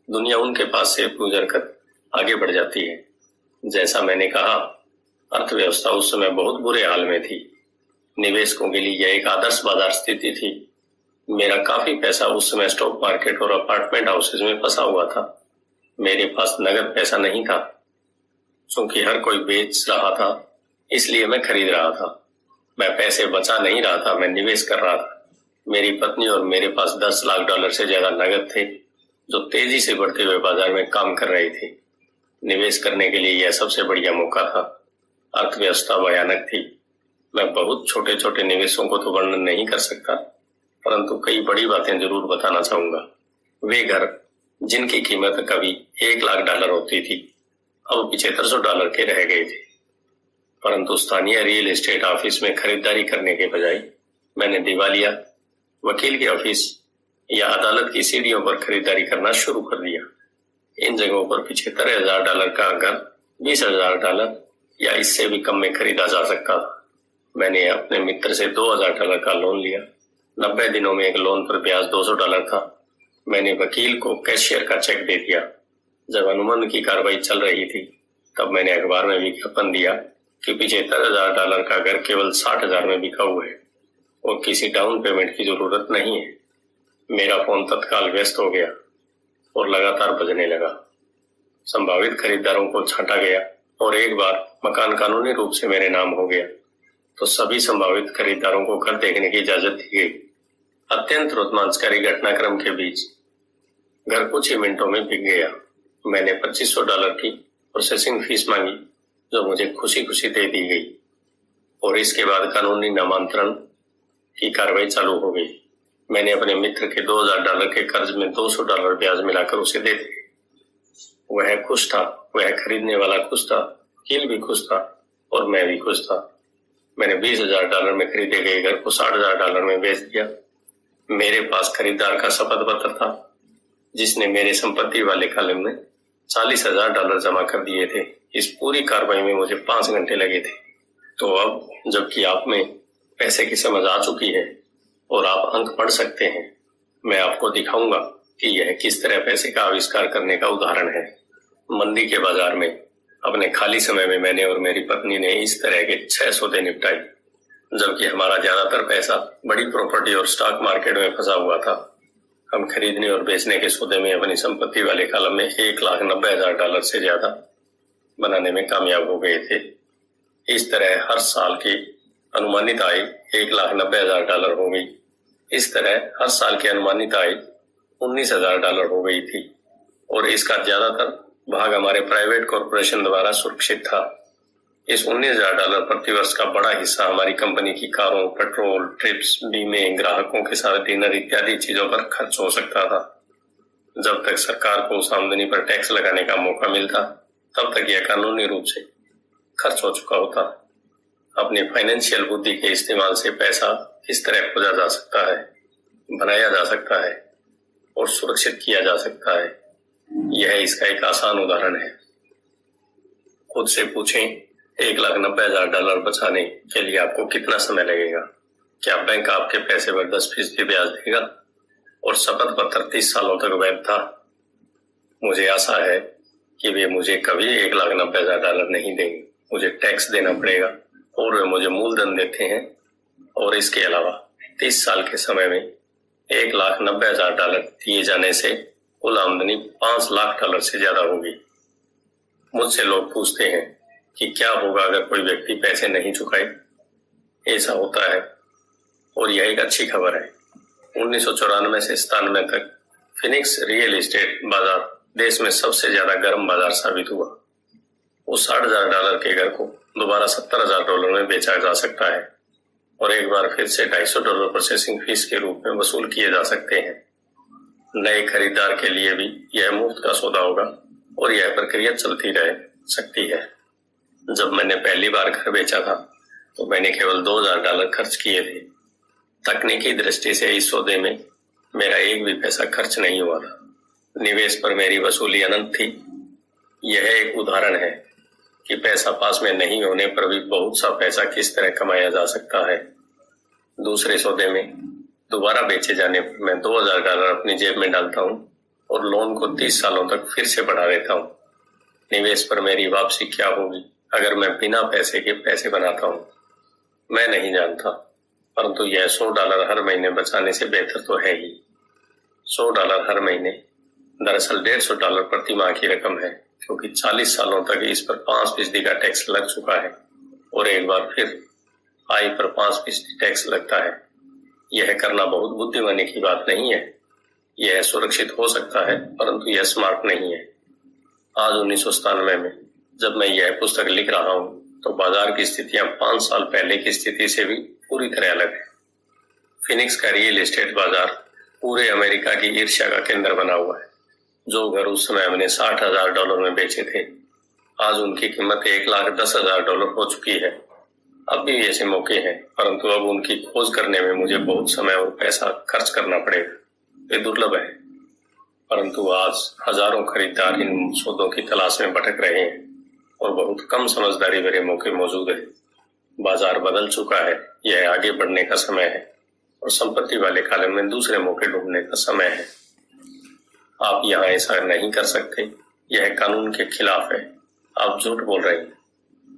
दुनिया उनके पास से गुजर कर आगे बढ़ जाती है। जैसा मैंने कहा, अर्थव्यवस्था उस समय बहुत बुरे हाल में थी। निवेशकों के लिए यह एक आदर्श बाजार स्थिति थी। मेरा काफी पैसा उस समय स्टॉक मार्केट और अपार्टमेंट हाउसेज में फंसा हुआ था। मेरे पास नगद पैसा नहीं था। चूंकि हर कोई बेच रहा था, इसलिए मैं खरीद रहा था। मैं पैसे बचा नहीं रहा था, मैं निवेश कर रहा था। मेरी पत्नी और मेरे पास $10 लाख से ज्यादा नगद थे, जो तेजी से बढ़ते हुए बाजार में काम कर रहे थे। निवेश करने के लिए यह सबसे बढ़िया मौका था। अर्थव्यवस्था भयानक थी। मैं बहुत छोटे छोटे निवेशों को तो वर्णन नहीं कर सकता, परंतु कई बड़ी बातें जरूर बताना चाहूंगा। वे घर जिनकी कीमत कभी $1 लाख होती थी, अब $7500 के रह गए थे। परंतु स्थानीय रियल एस्टेट ऑफिस में खरीदारी करने के बजाय मैंने दिवालिया वकील के ऑफिस या अदालत की सीढ़ियों पर खरीदारी करना शुरू कर दिया। इन जगहों पर $75,000 का घर $20,000 या इससे भी कम में खरीदा जा सकता था। मैंने अपने मित्र से $2,000 का लोन लिया। 90 दिनों में एक लोन पर ब्याज $200 था। मैंने वकील को कैशियर का चेक दे दिया। जब अनुबंध की कार्रवाई चल रही थी, तब मैंने अखबार में विज्ञापन दिया कि $75,000 का घर केवल 60,000 में बिका हुआ है और किसी डाउन पेमेंट की जरूरत नहीं है। मेरा फोन तत्काल व्यस्त हो गया और लगातार बजने लगा। संभावित खरीदारों को छांटा गया और एक बार मकान कानूनी रूप से मेरे नाम हो गया तो सभी संभावित खरीदारों को घर देखने की इजाजत दी गई। अत्यंत रोमांचकारी घटनाक्रम के बीच घर कुछ ही मिनटों में बिक गया। मैंने $2500 की प्रोसेसिंग फीस मांगी जो मुझे खुशी खुशी दे दी गई और इसके बाद कानूनी नामांतरण की कार्रवाई चालू हो गई। मैंने अपने मित्र के $2000 के कर्ज में $200 ब्याज मिलाकर उसे दे दिए। वह खुश था, वह खरीदने वाला खुश था, वकील भी खुश था और मैं भी खुश था। मैंने $20,000 में खरीदे गए घर को $60,000 में बेच दिया। मेरे पास खरीदार का शपथ पत्र था जिसने मेरे संपत्ति वाले कॉलम में $40,000 जमा कर दिए थे। इस पूरी कार्रवाई में मुझे 5 घंटे लगे थे। तो अब जबकि आप में पैसे की समझ आ चुकी है और आप अंक पढ़ सकते हैं, मैं आपको दिखाऊंगा कि यह किस तरह पैसे का आविष्कार करने का उदाहरण है। मंदी के बाजार में अपने खाली समय में मैंने और मेरी पत्नी ने इस तरह के 6 सौदे निपटाए, जबकि हमारा ज्यादातर पैसा बड़ी प्रॉपर्टी और स्टॉक मार्केट में फंसा हुआ था। हम खरीदने और बेचने के सौदे में अपनी संपत्ति वाले कॉलम में $1,90,000 से ज्यादा बनाने में कामयाब हो गए थे। इस तरह हर साल की अनुमानित आय $1,90,000 हो गई। इस तरह हर साल की अनुमानित आय $19,000 हो गई थी और इसका ज्यादातर भाग हमारे प्राइवेट कॉर्पोरेशन द्वारा सुरक्षित था। इस $19,000 प्रतिवर्ष का बड़ा हिस्सा हमारी कंपनी की कारों, पेट्रोल, ट्रिप्स, बीमे, ग्राहकों के साथ डिनर इत्यादि चीजों पर खर्च हो सकता था। जब तक सरकार को उस आमदनी पर टैक्स लगाने का मौका मिलता तब तक यह कानूनी रूप से खर्च हो चुका होता। अपनी फाइनेंशियल बुद्धि के इस्तेमाल से पैसा किस तरह खोजा जा सकता है, बनाया जा सकता है और सुरक्षित किया जा सकता है, यह इसका एक आसान उदाहरण है। खुद से पूछें, $1,90,000 बचाने के लिए आपको कितना समय लगेगा? क्या बैंक आपके पैसे पर 10% ब्याज देगा? और शपथ पत्र 30 सालों तक वैध था। मुझे आशा है कि वे मुझे कभी $1,90,000 नहीं देंगे। मुझे टैक्स देना पड़ेगा और वे मुझे मूलधन देते हैं और इसके अलावा 30 साल के समय में $1,90,000 दिए जाने से कुल आमदनी $5 लाख से ज्यादा होगी। मुझसे लोग पूछते हैं कि क्या होगा अगर कोई व्यक्ति पैसे नहीं चुकाए। ऐसा होता है और यह एक अच्छी खबर है। 1994 से 97 तक फिनिक्स रियल एस्टेट बाजार देश में सबसे ज्यादा गर्म बाजार साबित हुआ। उस $60,000 के घर को दोबारा $70,000 में बेचा जा सकता है और एक बार फिर से $250 प्रोसेसिंग फीस के रूप में वसूल किए जा सकते हैं। नए खरीदार के लिए भी यह मुफ्त का सौदा होगा और यह प्रक्रिया चलती रह सकती है। जब मैंने पहली बार घर बेचा था तो मैंने केवल $2,000 खर्च किए थे। तकनीकी दृष्टि से इस सौदे में मेरा एक भी पैसा खर्च नहीं हुआ था। निवेश पर मेरी वसूली अनंत थी। यह एक उदाहरण है कि पैसा पास में नहीं होने पर भी बहुत सा पैसा किस तरह कमाया जा सकता है। दूसरे सौदे में दोबारा बेचे जाने पर मैं $2,000 अपनी जेब में डालता हूँ और लोन को 30 सालों तक फिर से बढ़ा देता हूँ। निवेश पर मेरी वापसी क्या होगी अगर मैं बिना पैसे के पैसे बनाता हूँ, मैं नहीं जानता, परंतु यह $100 हर महीने बचाने से बेहतर तो है ही। $100 हर महीने दरअसल $150 प्रति माह की रकम है, क्योंकि 40 सालों तक इस पर 5% का टैक्स लग चुका है और एक बार फिर आय पर 5% टैक्स लगता है। यह करना बहुत बुद्धिमानी की बात नहीं है। यह सुरक्षित हो सकता है परंतु यह स्मार्ट नहीं है। आज 1997 में जब मैं यह पुस्तक लिख रहा हूँ तो बाजार की स्थितियां 5 साल पहले की स्थिति से भी पूरी तरह अलग है। फिनिक्स का रियल एस्टेट बाजार पूरे अमेरिका की ईर्ष्या का केंद्र बना हुआ है। जो घर उस समय हमने $60,000 में बेचे थे, आज उनकी कीमत $1,10,000 हो चुकी है। अब भी ऐसे मौके हैं, परंतु अब उनकी खोज करने में मुझे बहुत समय और पैसा खर्च करना पड़ेगा। वे दुर्लभ है, परंतु आज हजारों खरीदार इन सौदों की तलाश में भटक रहे हैं और बहुत कम समझदारी भरे मौके मौजूद है। बाजार बदल चुका है, यह आगे बढ़ने का समय है और संपत्ति वाले कॉलम में दूसरे मौके ढूंढने का समय है। आप यहाँ ऐसा नहीं कर सकते, यह कानून के खिलाफ है। आप झूठ बोल रहे हैं।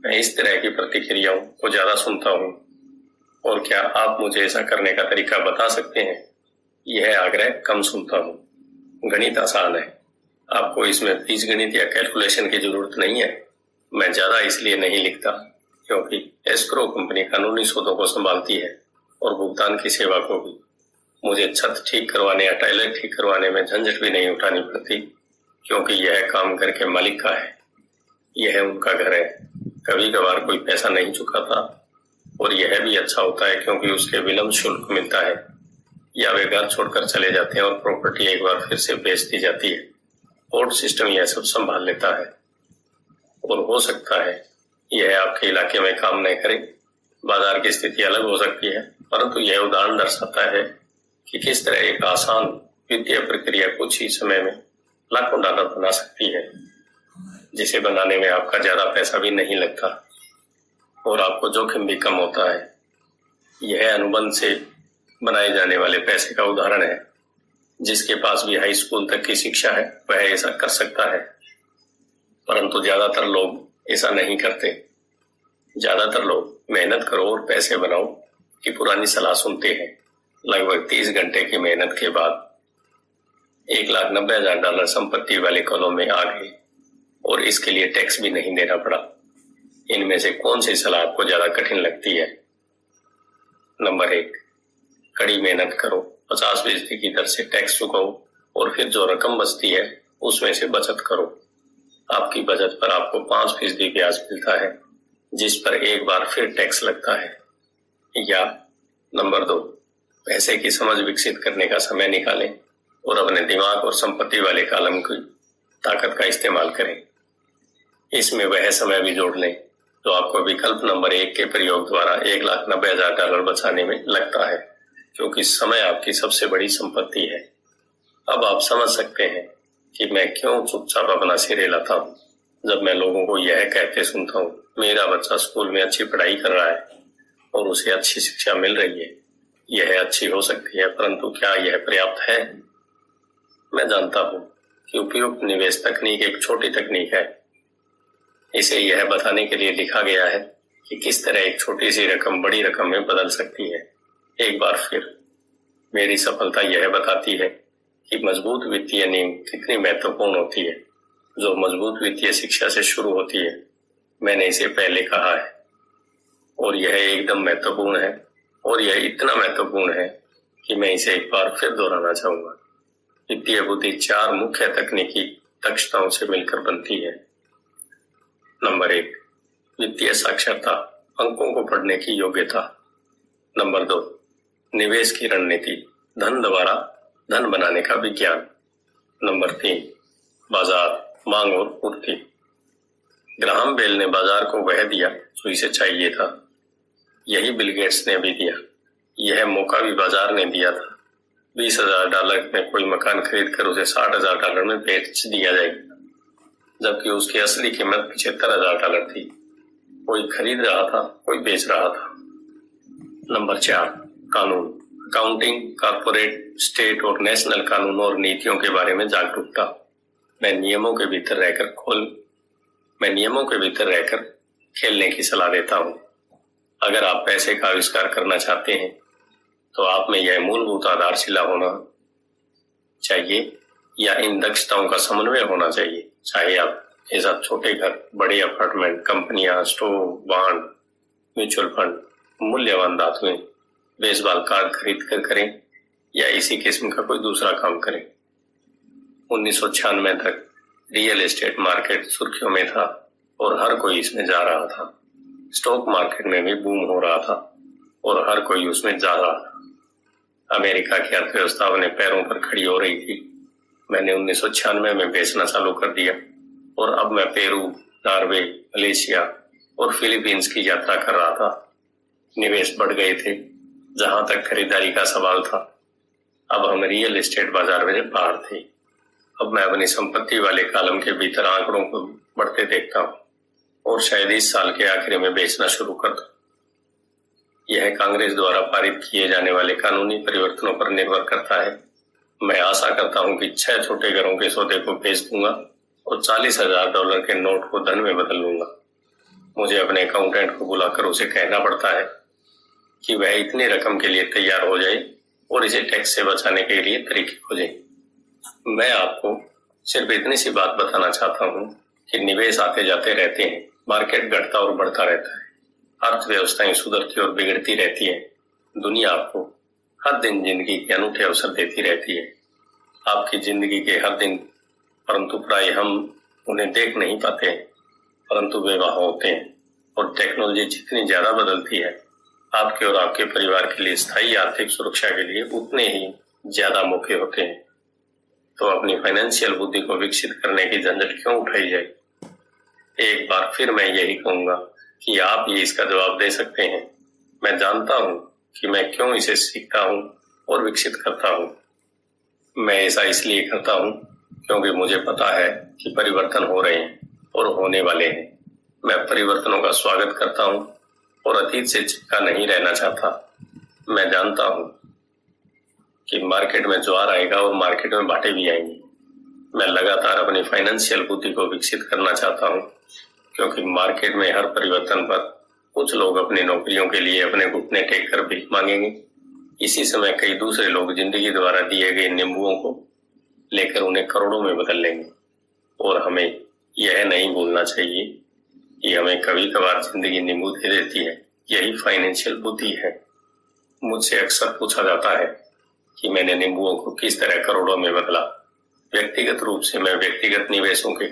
मैं इस तरह की प्रतिक्रियाओं को ज्यादा सुनता हूँ और क्या आप मुझे ऐसा करने का तरीका बता सकते हैं? यह आग्रह कम सुनता हूँ। गणित आसान है, आपको इसमें बीजगणित या कैलकुलेशन की जरूरत नहीं है। मैं ज्यादा इसलिए नहीं लिखता क्योंकि एस्क्रो कंपनी कानूनी सौदों को संभालती है और भुगतान की सेवा को भी। मुझे छत ठीक करवाने या टॉयलेट ठीक करवाने में झंझट भी नहीं उठानी पड़ती क्योंकि यह काम घर के मालिक का है। यह उनका घर है। कभी कभार कोई पैसा नहीं चुकाता और यह भी अच्छा होता है क्योंकि उसके विलम्ब शुल्क मिलता है या वे घर छोड़कर चले जाते हैं और प्रॉपर्टी एक बार फिर से बेच दी जाती है। कोर्ट सिस्टम यह सब संभाल लेता है और हो सकता है यह आपके इलाके में काम नहीं करे। बाजार की स्थिति अलग हो सकती है, परंतु यह उदाहरण दर्शाता है कि किस तरह एक आसान वित्तीय प्रक्रिया कुछ ही समय में लाखों डॉलर बना सकती है, जिसे बनाने में आपका ज्यादा पैसा भी नहीं लगता और आपको जोखिम भी कम होता है। यह अनुबंध से बनाए जाने वाले पैसे का उदाहरण है। जिसके पास भी हाई स्कूल तक की शिक्षा है वह ऐसा कर सकता है, परंतु ज्यादातर लोग ऐसा नहीं करते। ज्यादातर लोग मेहनत करो और पैसे बनाओ की पुरानी सलाह सुनते हैं। लगभग 30 घंटे की मेहनत के बाद $1,90,000 संपत्ति वाले कॉलम में आ गए और इसके लिए टैक्स भी नहीं देना पड़ा। इनमें से कौन सी सलाह आपको ज्यादा कठिन लगती है? नंबर 1, कड़ी मेहनत करो, 50% की दर से टैक्स चुकाओ और फिर जो रकम बचती है उसमें से बचत करो। आपकी बचत पर आपको 5% ब्याज मिलता है, जिस पर एक बार फिर टैक्स लगता है। या नंबर 2, पैसे की समझ विकसित करने का समय निकालें और अपने दिमाग और संपत्ति वाले कॉलम की ताकत का इस्तेमाल करें। इसमें वह समय भी जोड़ लें जो आपको विकल्प नंबर 1 के प्रयोग द्वारा $1,90,000 बचाने में लगता है, क्योंकि समय आपकी सबसे बड़ी संपत्ति है। अब आप समझ सकते हैं कि मैं क्यों चुपचाप अपना सिर हिलाता हूँ जब मैं लोगों को यह कहते सुनता हूँ मेरा बच्चा स्कूल में अच्छी पढ़ाई कर रहा है और उसे अच्छी शिक्षा मिल रही है। यह अच्छी हो सकती है, परंतु क्या यह पर्याप्त है? मैं जानता हूँ कि उपयुक्त निवेश तकनीक एक छोटी तकनीक है। इसे यह बताने के लिए लिखा गया है कि किस तरह एक छोटी सी रकम बड़ी रकम में बदल सकती है। एक बार फिर मेरी सफलता यह बताती है कि मजबूत वित्तीय नींव कितनी महत्वपूर्ण होती है, जो मजबूत वित्तीय शिक्षा से शुरू होती है। मैंने इसे पहले कहा है और यह एकदम महत्वपूर्ण है और यह इतना महत्वपूर्ण है कि मैं इसे एक बार फिर दोहराना चाहूंगा। वित्तीय बुद्धि 4 मुख्य तकनीकी दक्षताओं से मिलकर बनती है। नंबर 1, वित्तीय साक्षरता, अंकों को पढ़ने की योग्यता। नंबर 2, निवेश की रणनीति, धन द्वारा धन बनाने का विज्ञान। नंबर 3, बाजार, मांग और पूर्ति। ग्राहम बेल ने बाजार को वह दिया जो इसे चाहिए था। यही बिल गेट्स ने भी दिया। यह मौका भी बाजार ने दिया था। $20,000 में कोई मकान खरीद कर उसे $60,000 में बेच दिया जाएगा, जबकि उसकी असली कीमत $75,000 थी। कोई खरीद रहा था, कोई बेच रहा था। नंबर 4, कानून, अकाउंटिंग, कॉर्पोरेट, स्टेट और नेशनल कानूनों और नीतियों के बारे में जागरूकता। मैं नियमों के भीतर रहकर खेलने की सलाह देता हूँ। अगर आप पैसे का आविष्कार करना चाहते हैं तो आप में यह मूलभूत आधारशिला होना चाहिए या इन दक्षताओं का समन्वय होना चाहिए। चाहे आप ऐसा छोटे घर, बड़े अपार्टमेंट, कंपनियां, स्टोव, बॉन्ड, म्यूचुअल फंड, मूल्यवान धातुएं, बेसबॉल कार्ड खरीद कर करें या इसी किस्म का कोई दूसरा काम करें। 1996 तक रियल एस्टेट मार्केट सुर्खियों में था और हर कोई इसमें जा रहा था। स्टॉक मार्केट में भी बूम हो रहा था और हर कोई उसमें जा रहा था। अमेरिका की अर्थव्यवस्था अपने पैरों पर खड़ी हो रही थी। मैंने 1996 में बेचना चालू कर दिया और अब मैं पेरू, नॉर्वे, मलेशिया और फिलीपींस की यात्रा कर रहा था। निवेश बढ़ गए थे जहां तक खरीदारी का सवाल था। अब हम रियल एस्टेट बाजार में बाहर थे। अब मैं अपनी संपत्ति वाले कॉलम के भीतर आंकड़ों को बढ़ते देखता हूँ और शायद इस साल के आखिर में बेचना शुरू कर दूं। यह कांग्रेस द्वारा पारित किए जाने वाले कानूनी परिवर्तनों पर निर्भर करता है। मैं आशा करता हूं कि 6 छोटे घरों के सौदे को बेच दूंगा और $40,000 के नोट को धन में बदल लूंगा। मुझे अपने अकाउंटेंट को बुलाकर उसे कहना पड़ता है कि वह इतनी रकम के लिए तैयार हो जाए और इसे टैक्स से बचाने के लिए तरीके खोजे। मैं आपको सिर्फ इतनी सी बात बताना चाहता हूँ कि निवेश आते जाते रहते हैं मार्केट घटता और बढ़ता रहता है, अर्थव्यवस्थाएं सुधरती और बिगड़ती रहती है। दुनिया आपको हर दिन जिंदगी के अनूठे अवसर देती रहती है, आपकी जिंदगी के हर दिन, परंतु प्राय हम उन्हें देख नहीं पाते, परंतु वे वहां होते हैं। और टेक्नोलॉजी जितनी ज्यादा बदलती है, आपके और आपके परिवार के लिए स्थायी आर्थिक सुरक्षा के लिए उतने ही ज्यादा मौके होते हैं। तो अपनी फाइनेंशियल बुद्धि को विकसित करने की झंझट क्यों उठाई जाए? एक बार फिर मैं यही कहूंगा कि आप ये इसका जवाब दे सकते हैं। मैं जानता हूं कि मैं क्यों इसे सीखता हूं और विकसित करता हूं। मैं ऐसा इसलिए करता हूं क्योंकि मुझे पता है कि परिवर्तन हो रहे हैं और होने वाले हैं। मैं परिवर्तनों का स्वागत करता हूं और अतीत से चिपका नहीं रहना चाहता। मैं जानता हूं कि मार्केट में ज्वार आएगा और मार्केट में बाटे भी आएंगे। मैं लगातार अपनी फाइनेंशियल बुद्धि को विकसित करना चाहता हूं क्योंकि मार्केट में हर परिवर्तन पर कुछ लोग अपनी नौकरियों के लिए अपने घुटने टेक कर भीख मांगेंगे। इसी समय कई दूसरे लोग जिंदगी द्वारा दिए गए नींबुओं को लेकर उन्हें करोड़ों में बदल लेंगे। और हमें यह नहीं भूलना चाहिए कि हमें कभी कभार जिंदगी नींबू दे देती है। यही फाइनेंशियल बुद्धि है। मुझसे अक्सर पूछा जाता है कि मैंने नींबुओं को किस तरह करोड़ों में बदला। व्यक्तिगत रूप से मैं व्यक्तिगत निवेशों के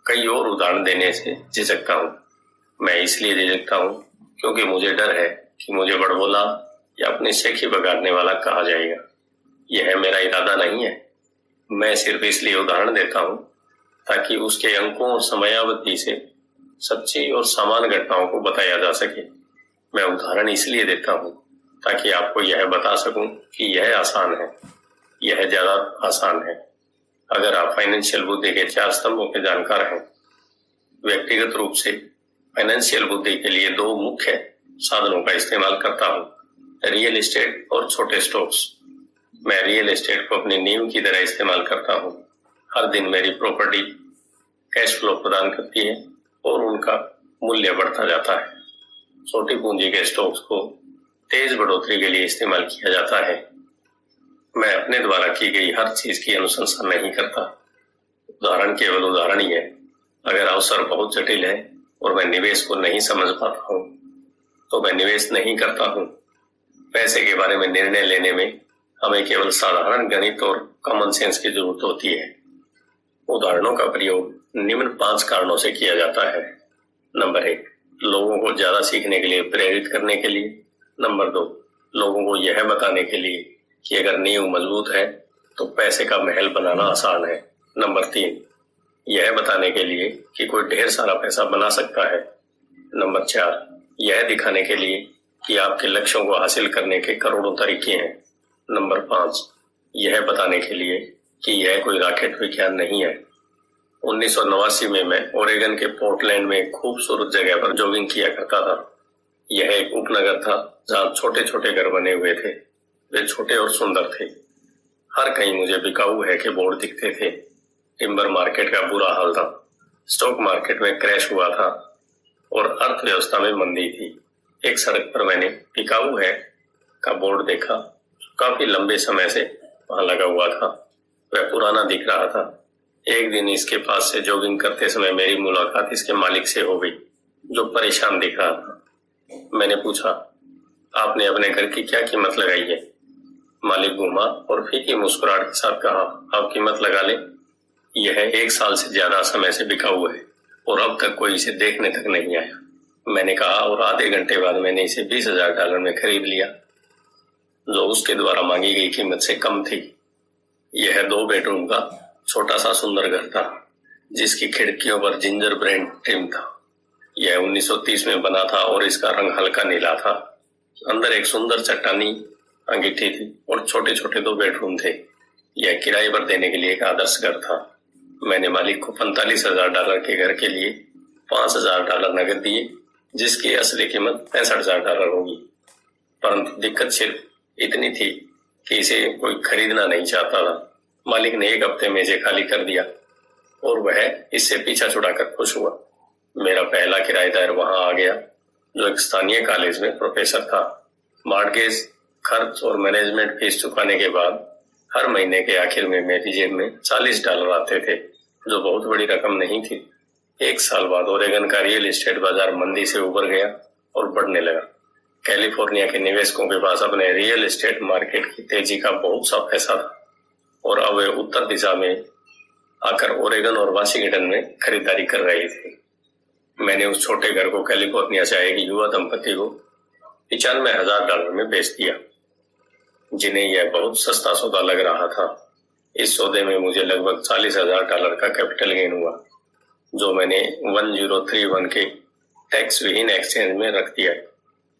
कई और उदाहरण देने से झिझकता हूँ। मैं इसलिए झिझकता हूँ क्योंकि मुझे डर है कि मुझे बड़बोला या अपनी शेखी बगाड़ने वाला कहा जाएगा। यह मेरा इरादा नहीं है। मैं सिर्फ इसलिए उदाहरण देता हूँ ताकि उसके अंकों और समयावधि से सच्ची और सामान्य घटनाओं को बताया जा सके। मैं उदाहरण इसलिए देता हूँ ताकि आपको यह बता सकूं कि यह आसान है, यह ज्यादा आसान है। अगर आप फाइनेंशियल बुद्धि के 4 स्तंभों के जानकार हैं। व्यक्तिगत रूप से फाइनेंशियल बुद्धि के लिए 2 मुख्य साधनों का इस्तेमाल करता हूँ, रियल एस्टेट और छोटे स्टॉक्स। मैं रियल एस्टेट को अपनी नींव की तरह इस्तेमाल करता हूँ। हर दिन मेरी प्रॉपर्टी कैश फ्लो प्रदान करती है और उनका मूल्य बढ़ता जाता है। छोटी पूंजी के स्टॉक्स को तेज बढ़ोतरी के लिए इस्तेमाल किया जाता है। मैं अपने द्वारा की गई हर चीज की अनुशंसा नहीं करता। उदाहरण केवल उदाहरण ही है। अगर अवसर बहुत जटिल है और मैं निवेश को नहीं समझ पाता हूँ तो मैं निवेश नहीं करता हूँ। पैसे के बारे में निर्णय लेने में हमें केवल साधारण गणित और कॉमन सेंस की जरूरत होती है। उदाहरणों का प्रयोग निम्न 5 कारणों से किया जाता है। नंबर 1, लोगों को ज्यादा सीखने के लिए प्रेरित करने के लिए। नंबर 2, लोगों को यह बताने के लिए कि अगर नींव मजबूत है तो पैसे का महल बनाना आसान है। नंबर 3, यह बताने के लिए कि कोई ढेर सारा पैसा बना सकता है। नंबर 4, यह दिखाने के लिए कि आपके लक्ष्यों को हासिल करने के करोड़ों तरीके हैं। नंबर 5, यह बताने के लिए कि यह कोई रॉकेट विज्ञान नहीं है। 1989 में मैं ओरेगन के पोर्टलैंड में एक खूबसूरत जगह पर जॉगिंग किया करता था। यह एक उपनगर था जहाँ छोटे छोटे घर बने हुए थे। वे छोटे और सुंदर थे। हर कहीं मुझे बिकाऊ है के बोर्ड दिखते थे। टिम्बर मार्केट का बुरा हाल था। स्टॉक मार्केट में क्रैश हुआ था और अर्थव्यवस्था में मंदी थी। एक सड़क पर मैंने बिकाऊ है का बोर्ड देखा, काफी लंबे समय से वहां लगा हुआ था। वह पुराना दिख रहा था। एक दिन इसके पास से जॉगिंग करते समय मेरी मुलाकात इसके मालिक से हो गई, जो परेशान दिख रहा था। मैंने पूछा, आपने अपने घर की क्या कीमत लगाई है? मालिक घूमा और फीकी मुस्कुराहट के साथ कहा, आप कीमत लगा ले। यह 1 साल से ज्यादा समय से बिका हुआ है और अब तक कोई इसे देखने तक नहीं आया। मैंने कहा और आधे घंटे बाद मैंने इसे $20,000 में खरीद लिया, जो उसके द्वारा मांगी गई कीमत से कम थी। यह 2 बेडरूम का छोटा सा सुंदर घर था, जिसकी खिड़कियों पर जिंजर ब्रेड ट्रिम था। यह 1930 में बना था और इसका रंग हल्का नीला था। अंदर एक सुंदर चट्टानी अंगीठी थी और छोटे छोटे 2 बेडरूम थे। यह किराए पर देने के लिए एक आदर्श घर था। मैंने मालिक को $45,000 के घर के लिए $5,000 नकद दिए, जिसकी असली कीमत $65,000 होगी। परंतु दिक्कत सिर्फ इतनी थी कि इसे कोई खरीदना नहीं चाहता था। मालिक ने 1 हफ्ते में इसे खाली कर दिया और वह इससे पीछा छुड़ाकर खुश हुआ। मेरा पहला किराएदार वहां आ गया, जो एक स्थानीय कॉलेज में प्रोफेसर था। मॉर्गेज, खर्च और मैनेजमेंट फीस चुकाने के बाद हर महीने के आखिर में मेरी जेब में $40 आते थे, जो बहुत बड़ी रकम नहीं थी। एक साल बाद ओरेगन का रियल एस्टेट बाजार मंदी से उबर गया और बढ़ने लगा। कैलिफोर्निया के निवेशकों के पास अपने रियल एस्टेट मार्केट की तेजी का बहुत सा पैसा था और अब वे उत्तर दिशा में आकर ओरेगन और वाशिंगटन में खरीदारी कर रहे थे। मैंने उस छोटे घर को कैलिफोर्निया से आए एक युवा दंपति को $95,000 में बेच दिया, जिन्हें यह बहुत सस्ता सौदा लग रहा था। इस सौदे में मुझे लगभग $40,000 का कैपिटल गेन हुआ, जो मैंने 1031 के टैक्स विहीन एक्सचेंज में रख दिया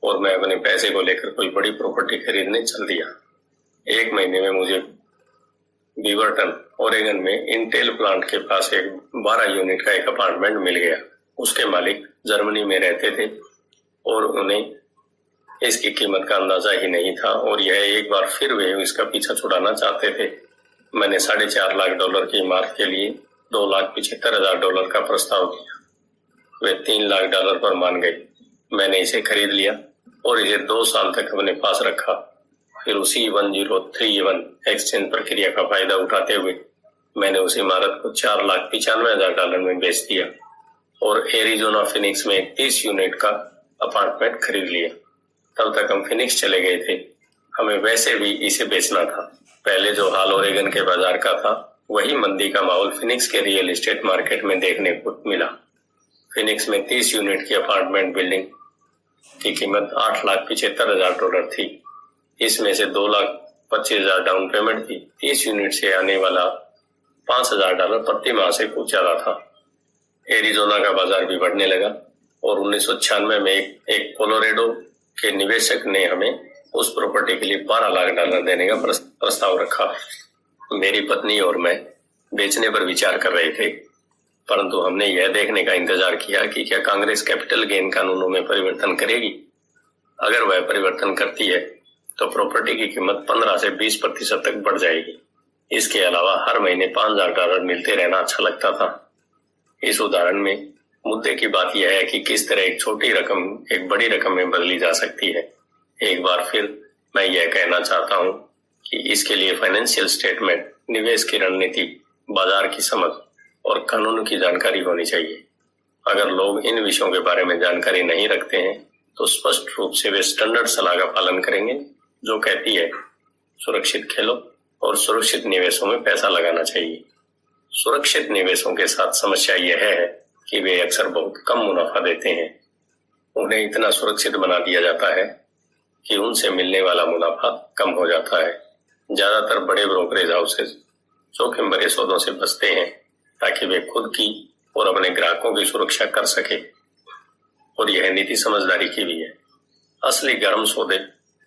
और मैं अपने पैसे को लेकर कोई बड़ी प्रॉपर्टी खरीदने चल दिया। एक महीने में मुझे बीवरटन ओरेगन में इंटेल प्लांट के पास एक 12 यूनिट का एक अपार्टमेंट मिल गया। उसके मालिक जर्मनी में रहते थे और उन्हें इसकी कीमत का अंदाजा ही नहीं था और यह एक बार फिर वे इसका पीछा छुड़ाना चाहते थे। मैंने $4.5 लाख की इमारत के लिए $2,75,000 का प्रस्ताव किया। वे $3 लाख पर मान गए। मैंने इसे खरीद लिया और इसे 2 साल तक अपने पास रखा। फिर उसी 1031 एक्सचेंज प्रक्रिया का फायदा उठाते हुए मैंने उस इमारत को $4,95,000 में बेच दिया और एरिजोना फिनिक्स में 30 यूनिट का अपार्टमेंट खरीद लिया। तब तक हम फिनिक्स चले गए थे। हमें वैसे भी इसे बेचना था। पहले जो हाल ओरेगन के बाजार का था, वही मंदी का माहौल फिनिक्स के रियल एस्टेट मार्केट में देखने को मिला। फिनिक्स में 30 यूनिट की अपार्टमेंट बिल्डिंग की कीमत $8,75,000 थी। इसमें से $2,25,000 डाउन पेमेंट थी। 30 यूनिट से आने वाला $5,000 प्रति माह से कुछ ज्यादा था। एरिजोना का बाजार भी बढ़ने लगा और 1996 में एक कोलोरेडो के निवेशक ने हमें उस प्रॉपर्टी के लिए $12 लाख देने का प्रस्ताव रखा। मेरी पत्नी और मैं बेचने पर विचार कर रहे थे, परंतु हमने यह देखने का इंतजार किया कि क्या कांग्रेस कैपिटल गेन कानूनों में परिवर्तन करेगी। अगर वह परिवर्तन करती है तो प्रॉपर्टी की कीमत 15 से 20% तक बढ़ जाएगी। इसके अलावा हर महीने $5,000 मिलते रहना अच्छा लगता था। इस उदाहरण में मुद्दे की बात यह है कि किस तरह एक छोटी रकम एक बड़ी रकम में बदली जा सकती है। एक बार फिर मैं यह कहना चाहता हूं कि इसके लिए फाइनेंशियल स्टेटमेंट, निवेश की रणनीति, बाजार की समझ और कानून की जानकारी होनी चाहिए। अगर लोग इन विषयों के बारे में जानकारी नहीं रखते हैं तो स्पष्ट रूप से वे स्टैंडर्ड सलाह का पालन करेंगे, जो कहती है सुरक्षित खेलो और सुरक्षित निवेशों में पैसा लगाना चाहिए। सुरक्षित निवेशों के साथ समस्या यह है कि वे अक्सर बहुत कम मुनाफा देते हैं। उन्हें इतना सुरक्षित बना दिया जाता है कि उनसे मिलने वाला मुनाफा कम हो जाता है। ज्यादातर बड़े ब्रोकरेज हाउसेज जोखिम भरे सौदों से बचते हैं ताकि वे खुद की और अपने ग्राहकों की सुरक्षा कर सके, और यह नीति समझदारी की भी है। असली गर्म सौदे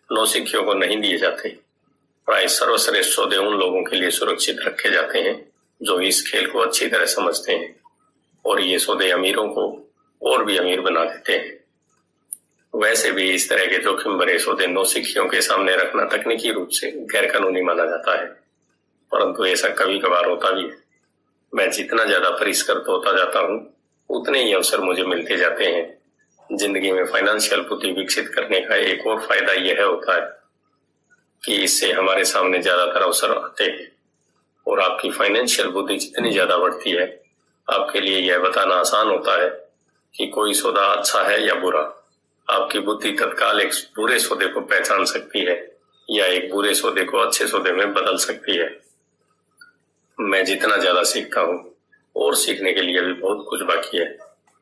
नौसिखियों को नहीं दिए जाते। प्राय सर्वश्रेष्ठ सौदे उन लोगों के लिए सुरक्षित रखे जाते हैं जो इस खेल को अच्छी तरह समझते हैं, और ये सौदे अमीरों को और भी अमीर बना देते हैं। वैसे भी इस तरह के जोखिम भरे सौदे नौसिखियों के सामने रखना तकनीकी रूप से गैरकानूनी माना जाता है, परंतु ऐसा कभी कभार होता भी है। मैं जितना ज्यादा परिष्कृत होता जाता हूँ, उतने ही अवसर मुझे मिलते जाते हैं। जिंदगी में फाइनेंशियल बुद्धि विकसित करने का एक और फायदा यह होता है कि इससे हमारे सामने ज्यादातर अवसर आते हैं, और आपकी फाइनेंशियल बुद्धि जितनी ज्यादा बढ़ती है, आपके लिए यह बताना आसान होता है कि कोई सौदा अच्छा है या बुरा। आपकी बुद्धि तत्काल एक बुरे सौदे को पहचान सकती है या एक बुरे सौदे को अच्छे सौदे में बदल सकती है। मैं जितना ज्यादा सीखता हूँ, और सीखने के लिए भी बहुत कुछ बाकी है।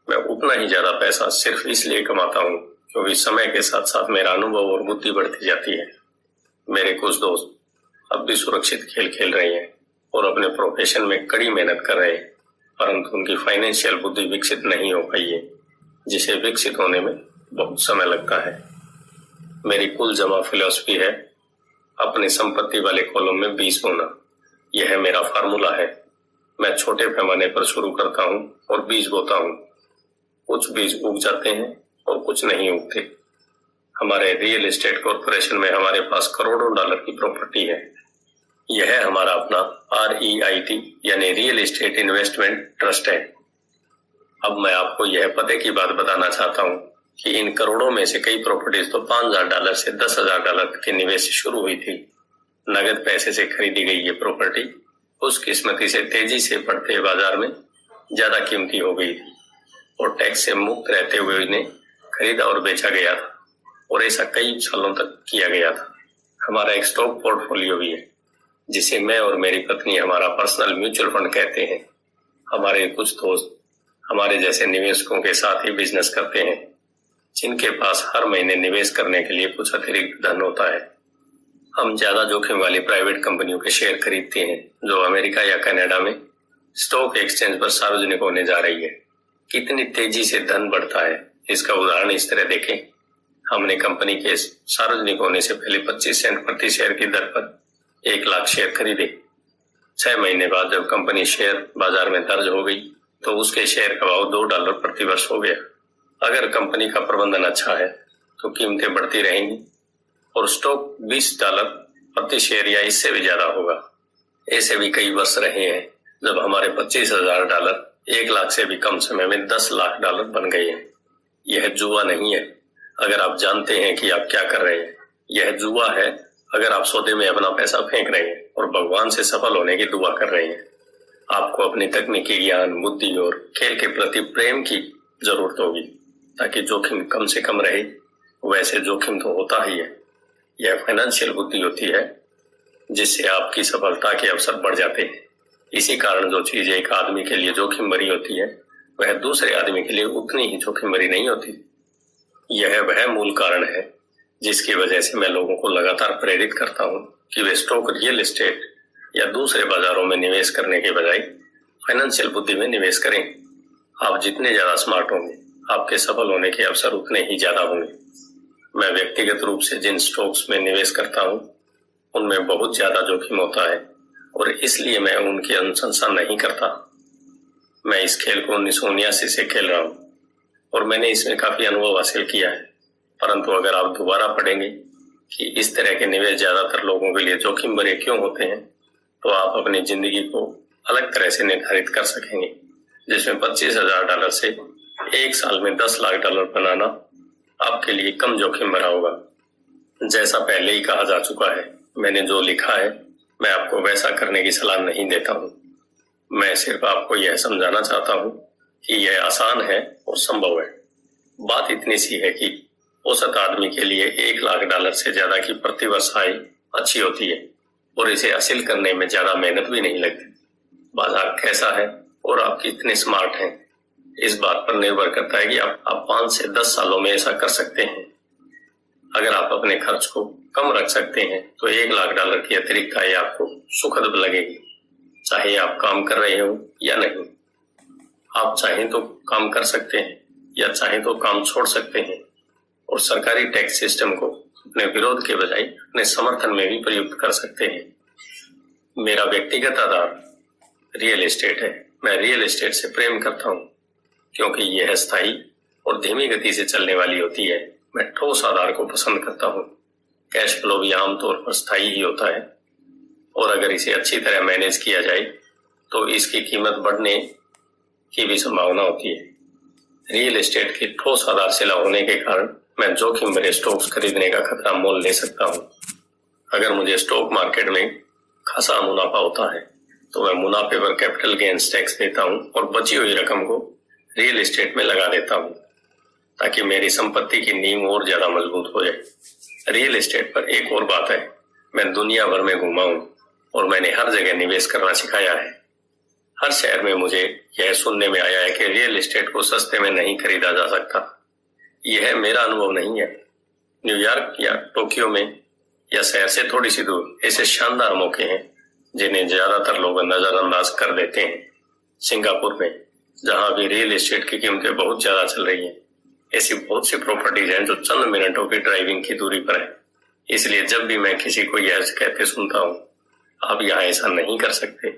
मैं उतना ही ज्यादा पैसा सिर्फ इसलिए कमाता हूँ क्योंकि समय के साथ साथ मेरा अनुभव और बुद्धि बढ़ती जाती है। मेरे कुछ दोस्त अब भी सुरक्षित खेल खेल रहे हैं और अपने प्रोफेशन में कड़ी मेहनत कर रहे हैं, परंतु उनकी फाइनेंशियल बुद्धि विकसित नहीं हो पाई है, जिसे विकसित होने में बहुत समय लगता है। मेरी कुल जमा फिलॉसफी है अपनी संपत्ति वाले कॉलम में 20 बोना। यह मेरा फार्मूला है। मैं छोटे पैमाने पर शुरू करता हूँ और बीज बोता हूँ। कुछ बीज उग जाते हैं और कुछ नहीं उगते। हमारे रियल एस्टेट कॉर्पोरेशन में हमारे पास करोड़ों डॉलर की प्रॉपर्टी है। यह हमारा अपना REIT यानी रियल एस्टेट इन्वेस्टमेंट ट्रस्ट है। अब मैं आपको यह पते की बात बताना चाहता हूँ कि इन करोड़ों में से कई प्रॉपर्टीज तो $5,000 से $10,000 के निवेश से शुरू हुई थी। नगद पैसे से खरीदी गई ये प्रॉपर्टी उस किस्मती से तेजी से बढ़ते बाजार में ज्यादा कीमती हो गई थी। और टैक्स से मुक्त रहते हुए इन्हें खरीदा और बेचा गया था और ऐसा कई सालों तक किया गया था। हमारा एक स्टॉक पोर्टफोलियो भी है जिसे मैं और मेरी पत्नी हमारा पर्सनल म्यूचुअल फंड कहते हैं। हमारे कुछ दोस्त हमारे जैसे निवेशकों के साथ ही बिजनेस करते हैं जिनके पास हर महीने निवेश करने के लिए कुछ अतिरिक्त धन होता है। हम ज्यादा जोखिम वाली प्राइवेट कंपनियों के शेयर खरीदते हैं जो अमेरिका या कनाडा में स्टॉक एक्सचेंज पर सार्वजनिक होने जा रही है। कितनी तेजी से धन बढ़ता है इसका उदाहरण इस तरह देखें। हमने कंपनी के सार्वजनिक होने से पहले 25 सेंट प्रति शेयर की दर पर 1 लाख शेयर खरीदे। 6 महीने बाद जब कंपनी शेयर बाजार में दर्ज हो गई तो उसके शेयर का भाव $2 प्रति वर्ष हो गया। अगर कंपनी का प्रबंधन अच्छा है तो कीमतें बढ़ती रहेंगी और स्टॉक $20 प्रति शेयर या इससे भी ज्यादा होगा। ऐसे भी कई वर्ष रहे हैं जब हमारे $25,000 1 लाख से भी कम समय में $10 लाख बन गए हैं। यह जुआ नहीं है अगर आप जानते हैं कि आप क्या कर रहे हैं। यह जुआ है अगर आप सौदे में अपना पैसा फेंक रहे हैं और भगवान से सफल होने की दुआ कर रहे हैं। आपको अपनी तकनीकी ज्ञान, बुद्धि और खेल के प्रति प्रेम की जरूरत होगी ताकि जोखिम कम से कम रहे। वैसे जोखिम तो होता ही है। यह फाइनेंशियल बुद्धि होती है जिससे आपकी सफलता के अवसर बढ़ जाते हैं। इसी कारण जो चीज एक आदमी के लिए जोखिम भरी होती है वह दूसरे आदमी के लिए उतनी ही जोखिम भरी नहीं होती। यह वह मूल कारण है जिसकी वजह से मैं लोगों को लगातार प्रेरित करता हूं कि वे स्टॉक, रियल एस्टेट या दूसरे बाजारों में निवेश करने के बजाय फाइनेंशियल बुद्धि में निवेश करें। आप जितने ज्यादा स्मार्ट होंगे आपके सफल होने के अवसर उतने ही ज्यादा होंगे। मैं व्यक्तिगत रूप से जिन स्टॉक्स में निवेश करता हूं उनमें बहुत ज्यादा जोखिम होता है और इसलिए मैं उनकी अनुशंसा नहीं करता। मैं इस खेल को 1979 से खेल रहा हूं और मैंने इसमें काफी अनुभव हासिल किया है। परंतु अगर आप दोबारा पढ़ेंगे कि इस तरह के निवेश ज्यादातर लोगों के लिए जोखिम भरे क्यों होते हैं तो आप अपनी जिंदगी को अलग तरह से निर्धारित कर सकेंगे जिसमें $25,000 से 1 साल में $10 लाख बनाना आपके लिए कम जोखिम भरा होगा। जैसा पहले ही कहा जा चुका है, मैंने जो लिखा है मैं आपको वैसा करने की सलाह नहीं देता हूँ। मैं सिर्फ आपको यह समझाना चाहता हूँ कि यह आसान है और संभव है। बात इतनी सी है कि औसत आदमी के लिए $1 लाख से ज्यादा की प्रतिवर्ष आय अच्छी होती है और इसे हासिल करने में ज्यादा मेहनत भी नहीं लगती। बाजार कैसा है और आप कितने स्मार्ट हैं इस बात पर निर्भर करता है कि आप 5 से 10 सालों में ऐसा कर सकते हैं। अगर आप अपने खर्च को कम रख सकते हैं तो $1 लाख की अतिरिक्त आय आपको सुखद लगेगी, चाहे आप काम कर रहे हो या नहीं। आप चाहें तो काम कर सकते हैं या चाहें तो काम छोड़ सकते हैं और सरकारी टैक्स सिस्टम को अपने विरोध के बजाय अपने समर्थन में भी प्रयुक्त कर सकते हैं। मेरा व्यक्तिगत आधार रियल एस्टेट है। मैं रियल एस्टेट से प्रेम करता हूँ क्योंकि यह स्थायी और धीमी गति से चलने वाली होती है। मैं ठोस आधार को पसंद करता हूँ। कैश फ्लो भी आमतौर पर स्थायी ही होता है और अगर इसे अच्छी तरह मैनेज किया जाए तो इसकी कीमत बढ़ने की भी संभावना होती है। रियल एस्टेट के ठोस आधारशिला होने के कारण मैं जोखिम भरे स्टॉक्स खरीदने का खतरा मोल ले सकता हूँ। अगर मुझे स्टॉक मार्केट में खासा मुनाफा होता है तो मैं मुनाफे पर कैपिटल गेन्स टैक्स देता हूँ और बची हुई रकम को रियल एस्टेट में लगा देता हूँ ताकि मेरी संपत्ति की नींव और ज्यादा मजबूत हो जाए। रियल एस्टेट पर एक और बात है, मैं दुनिया भर में घूमा हूँ और मैंने हर जगह निवेश करना सिखाया है। हर शहर में मुझे यह सुनने में आया है कि रियल एस्टेट को सस्ते में नहीं खरीदा जा सकता। यह मेरा अनुभव नहीं है। न्यूयॉर्क या टोक्यो में या शहर से थोड़ी सी दूर ऐसे शानदार मौके हैं जिन्हें ज्यादातर लोग नजरअंदाज कर देते हैं। सिंगापुर में जहां भी रियल एस्टेट की कीमतें बहुत ज्यादा चल रही हैं, ऐसी बहुत सी प्रॉपर्टीज हैं जो चंद मिनटों की ड्राइविंग की दूरी पर है। इसलिए जब भी मैं किसी को यह कहते सुनता हूँ आप यहाँ ऐसा नहीं कर सकते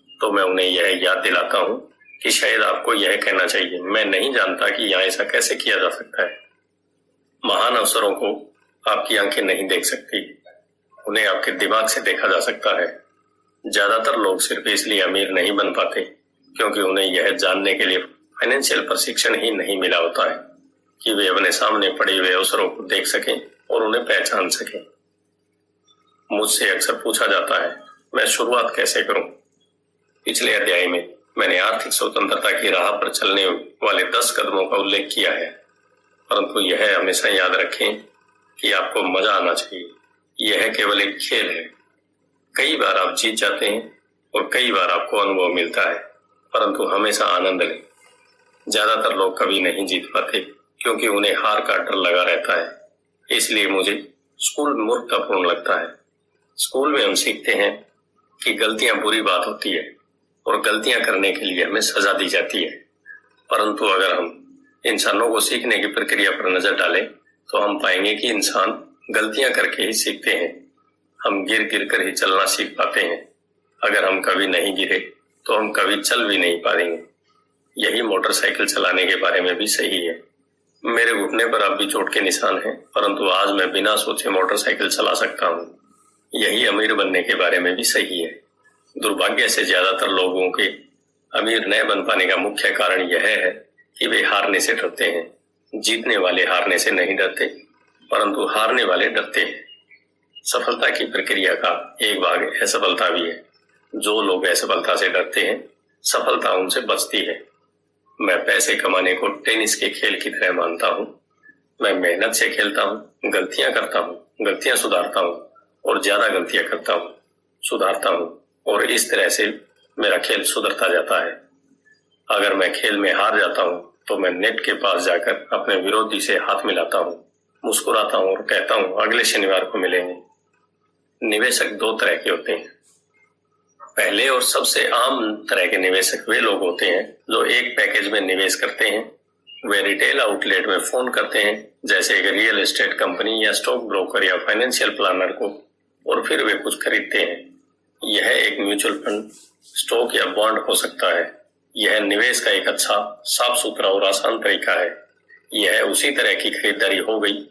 तो मैं उन्हें यह याद दिलाता हूँ कि शायद आपको यह कहना चाहिए, मैं नहीं जानता कि यहाँ ऐसा कैसे किया जा सकता है। महान अवसरों को आपकी आंखें नहीं देख सकती, उन्हें आपके दिमाग से देखा जा सकता है। ज्यादातर लोग सिर्फ इसलिए अमीर नहीं बन पाते क्योंकि उन्हें यह जानने के लिए फाइनेंशियल प्रशिक्षण ही नहीं मिला होता है कि वे अपने सामने पड़े हुए अवसरों को देख सकें और उन्हें पहचान सकें। मुझसे अक्सर पूछा जाता है मैं शुरुआत कैसे करूं। पिछले अध्याय में मैंने आर्थिक स्वतंत्रता की राह पर चलने वाले 10 कदमों का उल्लेख किया है, परंतु यह हमेशा याद रखें कि आपको मजा आना चाहिए। यह केवल एक खेल है। कई बार आप जीत जाते हैं और कई बार आपको अनुभव मिलता है, परंतु हमेशा आनंद लें। ज्यादातर लोग कभी नहीं जीत पाते क्योंकि उन्हें हार का डर लगा रहता है। इसलिए मुझे स्कूल मूर्खतापूर्ण लगता है। स्कूल में हम सीखते हैं कि गलतियां बुरी बात होती है और गलतियां करने के लिए हमें सजा दी जाती है, परंतु अगर हम इंसानों को सीखने की प्रक्रिया पर नजर डालें तो हम पाएंगे कि इंसान गलतियां करके ही सीखते हैं। हम गिर गिर कर ही चलना सीख पाते हैं। अगर हम कभी नहीं गिरे तो हम कभी चल भी नहीं पाएंगे। यही मोटरसाइकिल चलाने के बारे में भी सही है। मेरे घुटने पर अब भी चोट के निशान हैं, परंतु आज मैं बिना सोचे मोटरसाइकिल चला सकता हूँ। यही अमीर बनने के बारे में भी सही है। दुर्भाग्य से ज्यादातर लोगों के अमीर न बन पाने का मुख्य कारण यह है कि वे हारने से डरते हैं। जीतने वाले हारने से नहीं डरते, परंतु हारने वाले डरते हैं। सफलता की प्रक्रिया का एक भाग असफलता भी है। जो लोग असफलता से डरते हैं, सफलता उनसे बचती है। मैं पैसे कमाने को टेनिस के खेल की तरह मानता हूँ। मैं मेहनत से खेलता हूँ, गलतियां करता हूँ, गलतियां सुधारता हूँ और ज्यादा गलतियां करता हूँ, सुधारता हूँ, और इस तरह से मेरा खेल सुधरता जाता है। अगर मैं खेल में हार जाता हूँ तो मैं नेट के पास जाकर अपने विरोधी से हाथ मिलाता हूँ, मुस्कुराता हूँ और कहता हूँ अगले शनिवार को मिलेंगे। निवेशक दो तरह के होते हैं। पहले और सबसे आम तरह के निवेशक वे लोग होते हैं जो एक पैकेज में निवेश करते हैं। वे रिटेल आउटलेट में फोन करते हैं, जैसे एक रियल एस्टेट कंपनी या स्टॉक ब्रोकर या फाइनेंशियल प्लानर को, और फिर वे कुछ खरीदते हैं। यह एक म्यूचुअल फंड, स्टॉक या बॉन्ड हो सकता है। यह निवेश का एक अच्छा, साफ सुथरा और आसान तरीका है। यह उसी तरह की खरीदारी हो गई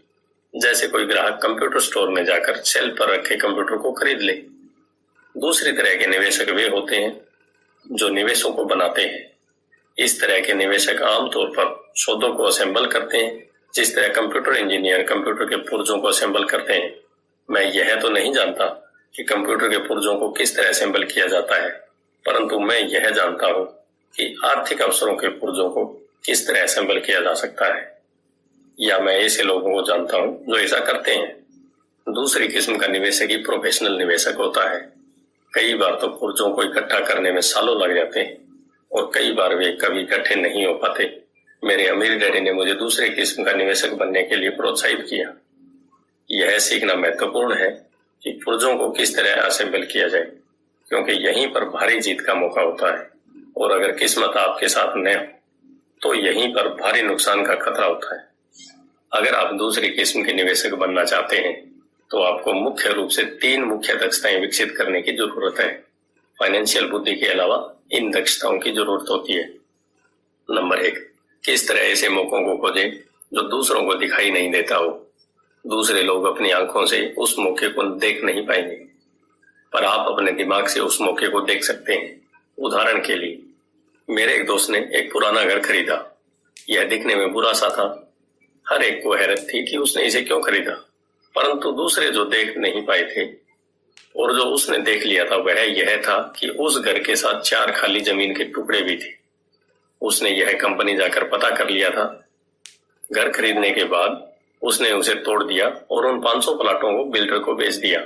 जैसे कोई ग्राहक कंप्यूटर स्टोर में जाकर शेल्फ पर रखे कंप्यूटर को खरीद ले। दूसरी तरह के निवेशक वे होते हैं जो निवेशों को बनाते हैं। इस तरह के निवेशक आमतौर पर सौदों को असेंबल करते हैं, जिस तरह कंप्यूटर इंजीनियर कंप्यूटर के पुर्जों को असेंबल करते हैं। मैं यह तो नहीं जानता कि कंप्यूटर के पुर्जों को किस तरह असेंबल किया जाता है, परंतु मैं यह जानता हूं कि आर्थिक अवसरों के पुर्जों को किस तरह असेंबल किया जा सकता है, या मैं ऐसे लोगों को जानता हूं जो ऐसा करते हैं। दूसरी किस्म का निवेशक ही प्रोफेशनल निवेशक होता है। कई बार तो पुर्जों को इकट्ठा करने में सालों लग जाते हैं और कई बार वे कभी इकट्ठे नहीं हो पाते। मेरे अमीर डैडी ने मुझे दूसरे किस्म का निवेशक बनने के लिए प्रोत्साहित किया। यह सीखना महत्वपूर्ण है कि पुर्जों को किस तरह असेंबल किया जाए, क्योंकि यहीं पर भारी जीत का मौका होता है, और अगर किस्मत आपके साथ न हो तो यहीं पर भारी नुकसान का खतरा होता है। अगर आप दूसरी किस्म के निवेशक बनना चाहते हैं तो आपको मुख्य रूप से 3 मुख्य दक्षताएं विकसित करने की जरूरत है। फाइनेंशियल बुद्धि के अलावा इन दक्षताओं की जरूरत होती है। नंबर 1, किस तरह ऐसे मौकों को खोजें जो दूसरों को दिखाई नहीं देता हो। दूसरे लोग अपनी आंखों से उस मौके को देख नहीं पाएंगे, पर आप अपने दिमाग से उस मौके को देख सकते हैं। उदाहरण के लिए, मेरे एक दोस्त ने एक पुराना घर खरीदा। यह दिखने में बुरा सा था। हर एक को हैरत थी कि उसने इसे क्यों खरीदा, परंतु दूसरे जो देख नहीं पाए थे और जो उसने देख लिया था वह यह था कि उस घर के साथ 4 खाली जमीन के टुकड़े भी थे। उसने यह कंपनी जाकर पता कर लिया था। घर खरीदने के बाद उसने उसे तोड़ दिया और उन 500 प्लाटों को बिल्डर को बेच दिया।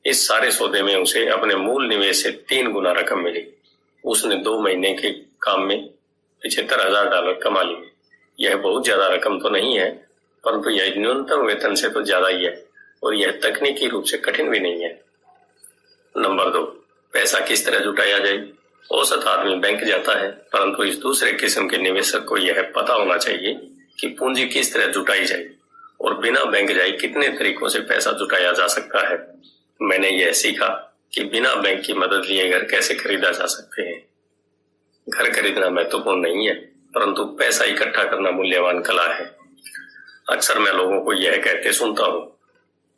इस सारे सौदे में उसे अपने मूल निवेश से 3 गुना रकम मिली। उसने 2 महीने के काम में $75,000 कमा लिए। यह बहुत ज्यादा रकम तो नहीं है, परंतु यह न्यूनतम वेतन से तो ज्यादा ही है, और यह तकनीकी रूप से कठिन भी नहीं है। नंबर 2, पैसा किस तरह जुटाया जाए। औसत आदमी बैंक जाता है, परंतु इस दूसरे किस्म के निवेशक को यह पता होना चाहिए कि पूंजी किस तरह जुटाई जाए और बिना बैंक जाए कितने तरीकों से पैसा जुटाया जा सकता है। मैंने यह सीखा कि बिना बैंक की मदद लिए घर कैसे खरीदा जा सकते हैं। घर खरीदना महत्वपूर्ण नहीं है, परंतु पैसा इकट्ठा करना मूल्यवान कला है। अक्सर मैं लोगों को यह कहते सुनता हूँ,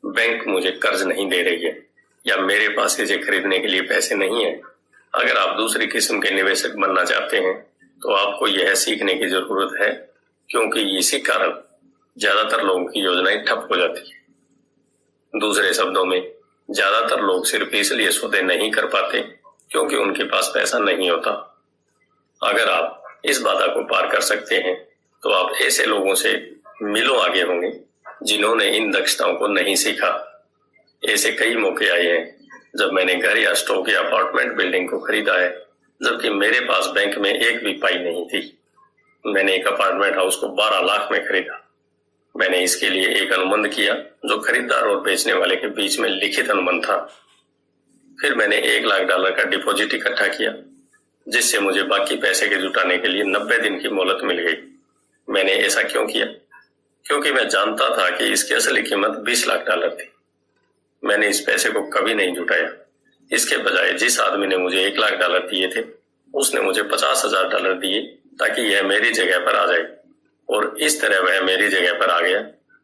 बैंक मुझे कर्ज नहीं दे रही है, या मेरे पास इसे खरीदने के लिए पैसे नहीं है। अगर आप दूसरी किस्म के निवेशक बनना चाहते हैं तो आपको यह सीखने की जरूरत है, क्योंकि इसी कारण ज्यादातर लोगों की योजनाएं ठप हो जाती है। दूसरे शब्दों में, ज्यादातर लोग सिर्फ इसलिए सौदे नहीं कर पाते क्योंकि उनके पास पैसा नहीं होता। अगर आप इस बाधा को पार कर सकते हैं तो आप ऐसे लोगों से मिलों आगे होंगे जिन्होंने इन दक्षताओं को नहीं सीखा। ऐसे कई मौके आए हैं जब मैंने घर या स्टॉक या अपार्टमेंट बिल्डिंग को खरीदा है, जबकि मेरे पास बैंक में एक भी पाई नहीं थी। मैंने एक अपार्टमेंट हाउस को 12 लाख में खरीदा। मैंने इसके लिए एक अनुबंध किया जो खरीदार और बेचने वाले के बीच में लिखित अनुबंध था। फिर मैंने $1 लाख का डिपॉजिट इकट्ठा किया, जिससे मुझे बाकी पैसे के जुटाने के लिए 90 दिन की मोहलत मिल गई। मैंने ऐसा क्यों किया? क्योंकि मैं जानता था कि इसकी असली कीमत $20 लाख थी। मैंने इस पैसे को कभी नहीं जुटाया। इसके बजाय जिस आदमी ने मुझे $1 लाख दिए थे, उसने मुझे $50,000 दिए ताकि यह मेरी जगह पर आ जाए, और इस तरह वह मेरी जगह पर आ गया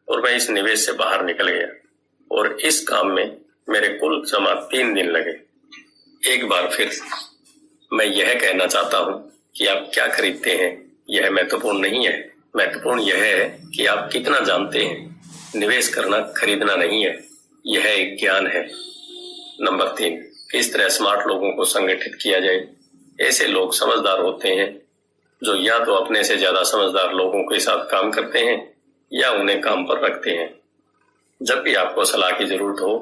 और मैं इस निवेश से बाहर निकल गया। और इस काम में मेरे कुल जमा 3 दिन लगे। एक बार फिर मैं यह कहना चाहता हूं कि आप क्या खरीदते हैं यह महत्वपूर्ण नहीं है। महत्वपूर्ण यह है कि आप कितना जानते हैं। निवेश करना खरीदना नहीं है, यह एक ज्ञान है। नंबर 3, किस तरह स्मार्ट लोगों को संगठित किया जाए। ऐसे लोग समझदार होते हैं जो या तो अपने से ज्यादा समझदार लोगों के साथ काम करते हैं या उन्हें काम पर रखते हैं। जब भी आपको सलाह की जरूरत हो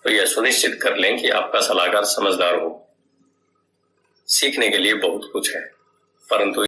तो यह सुनिश्चित कर लें कि आपका सलाहकार समझदार हो। सीखने के लिए बहुत कुछ है, परंतु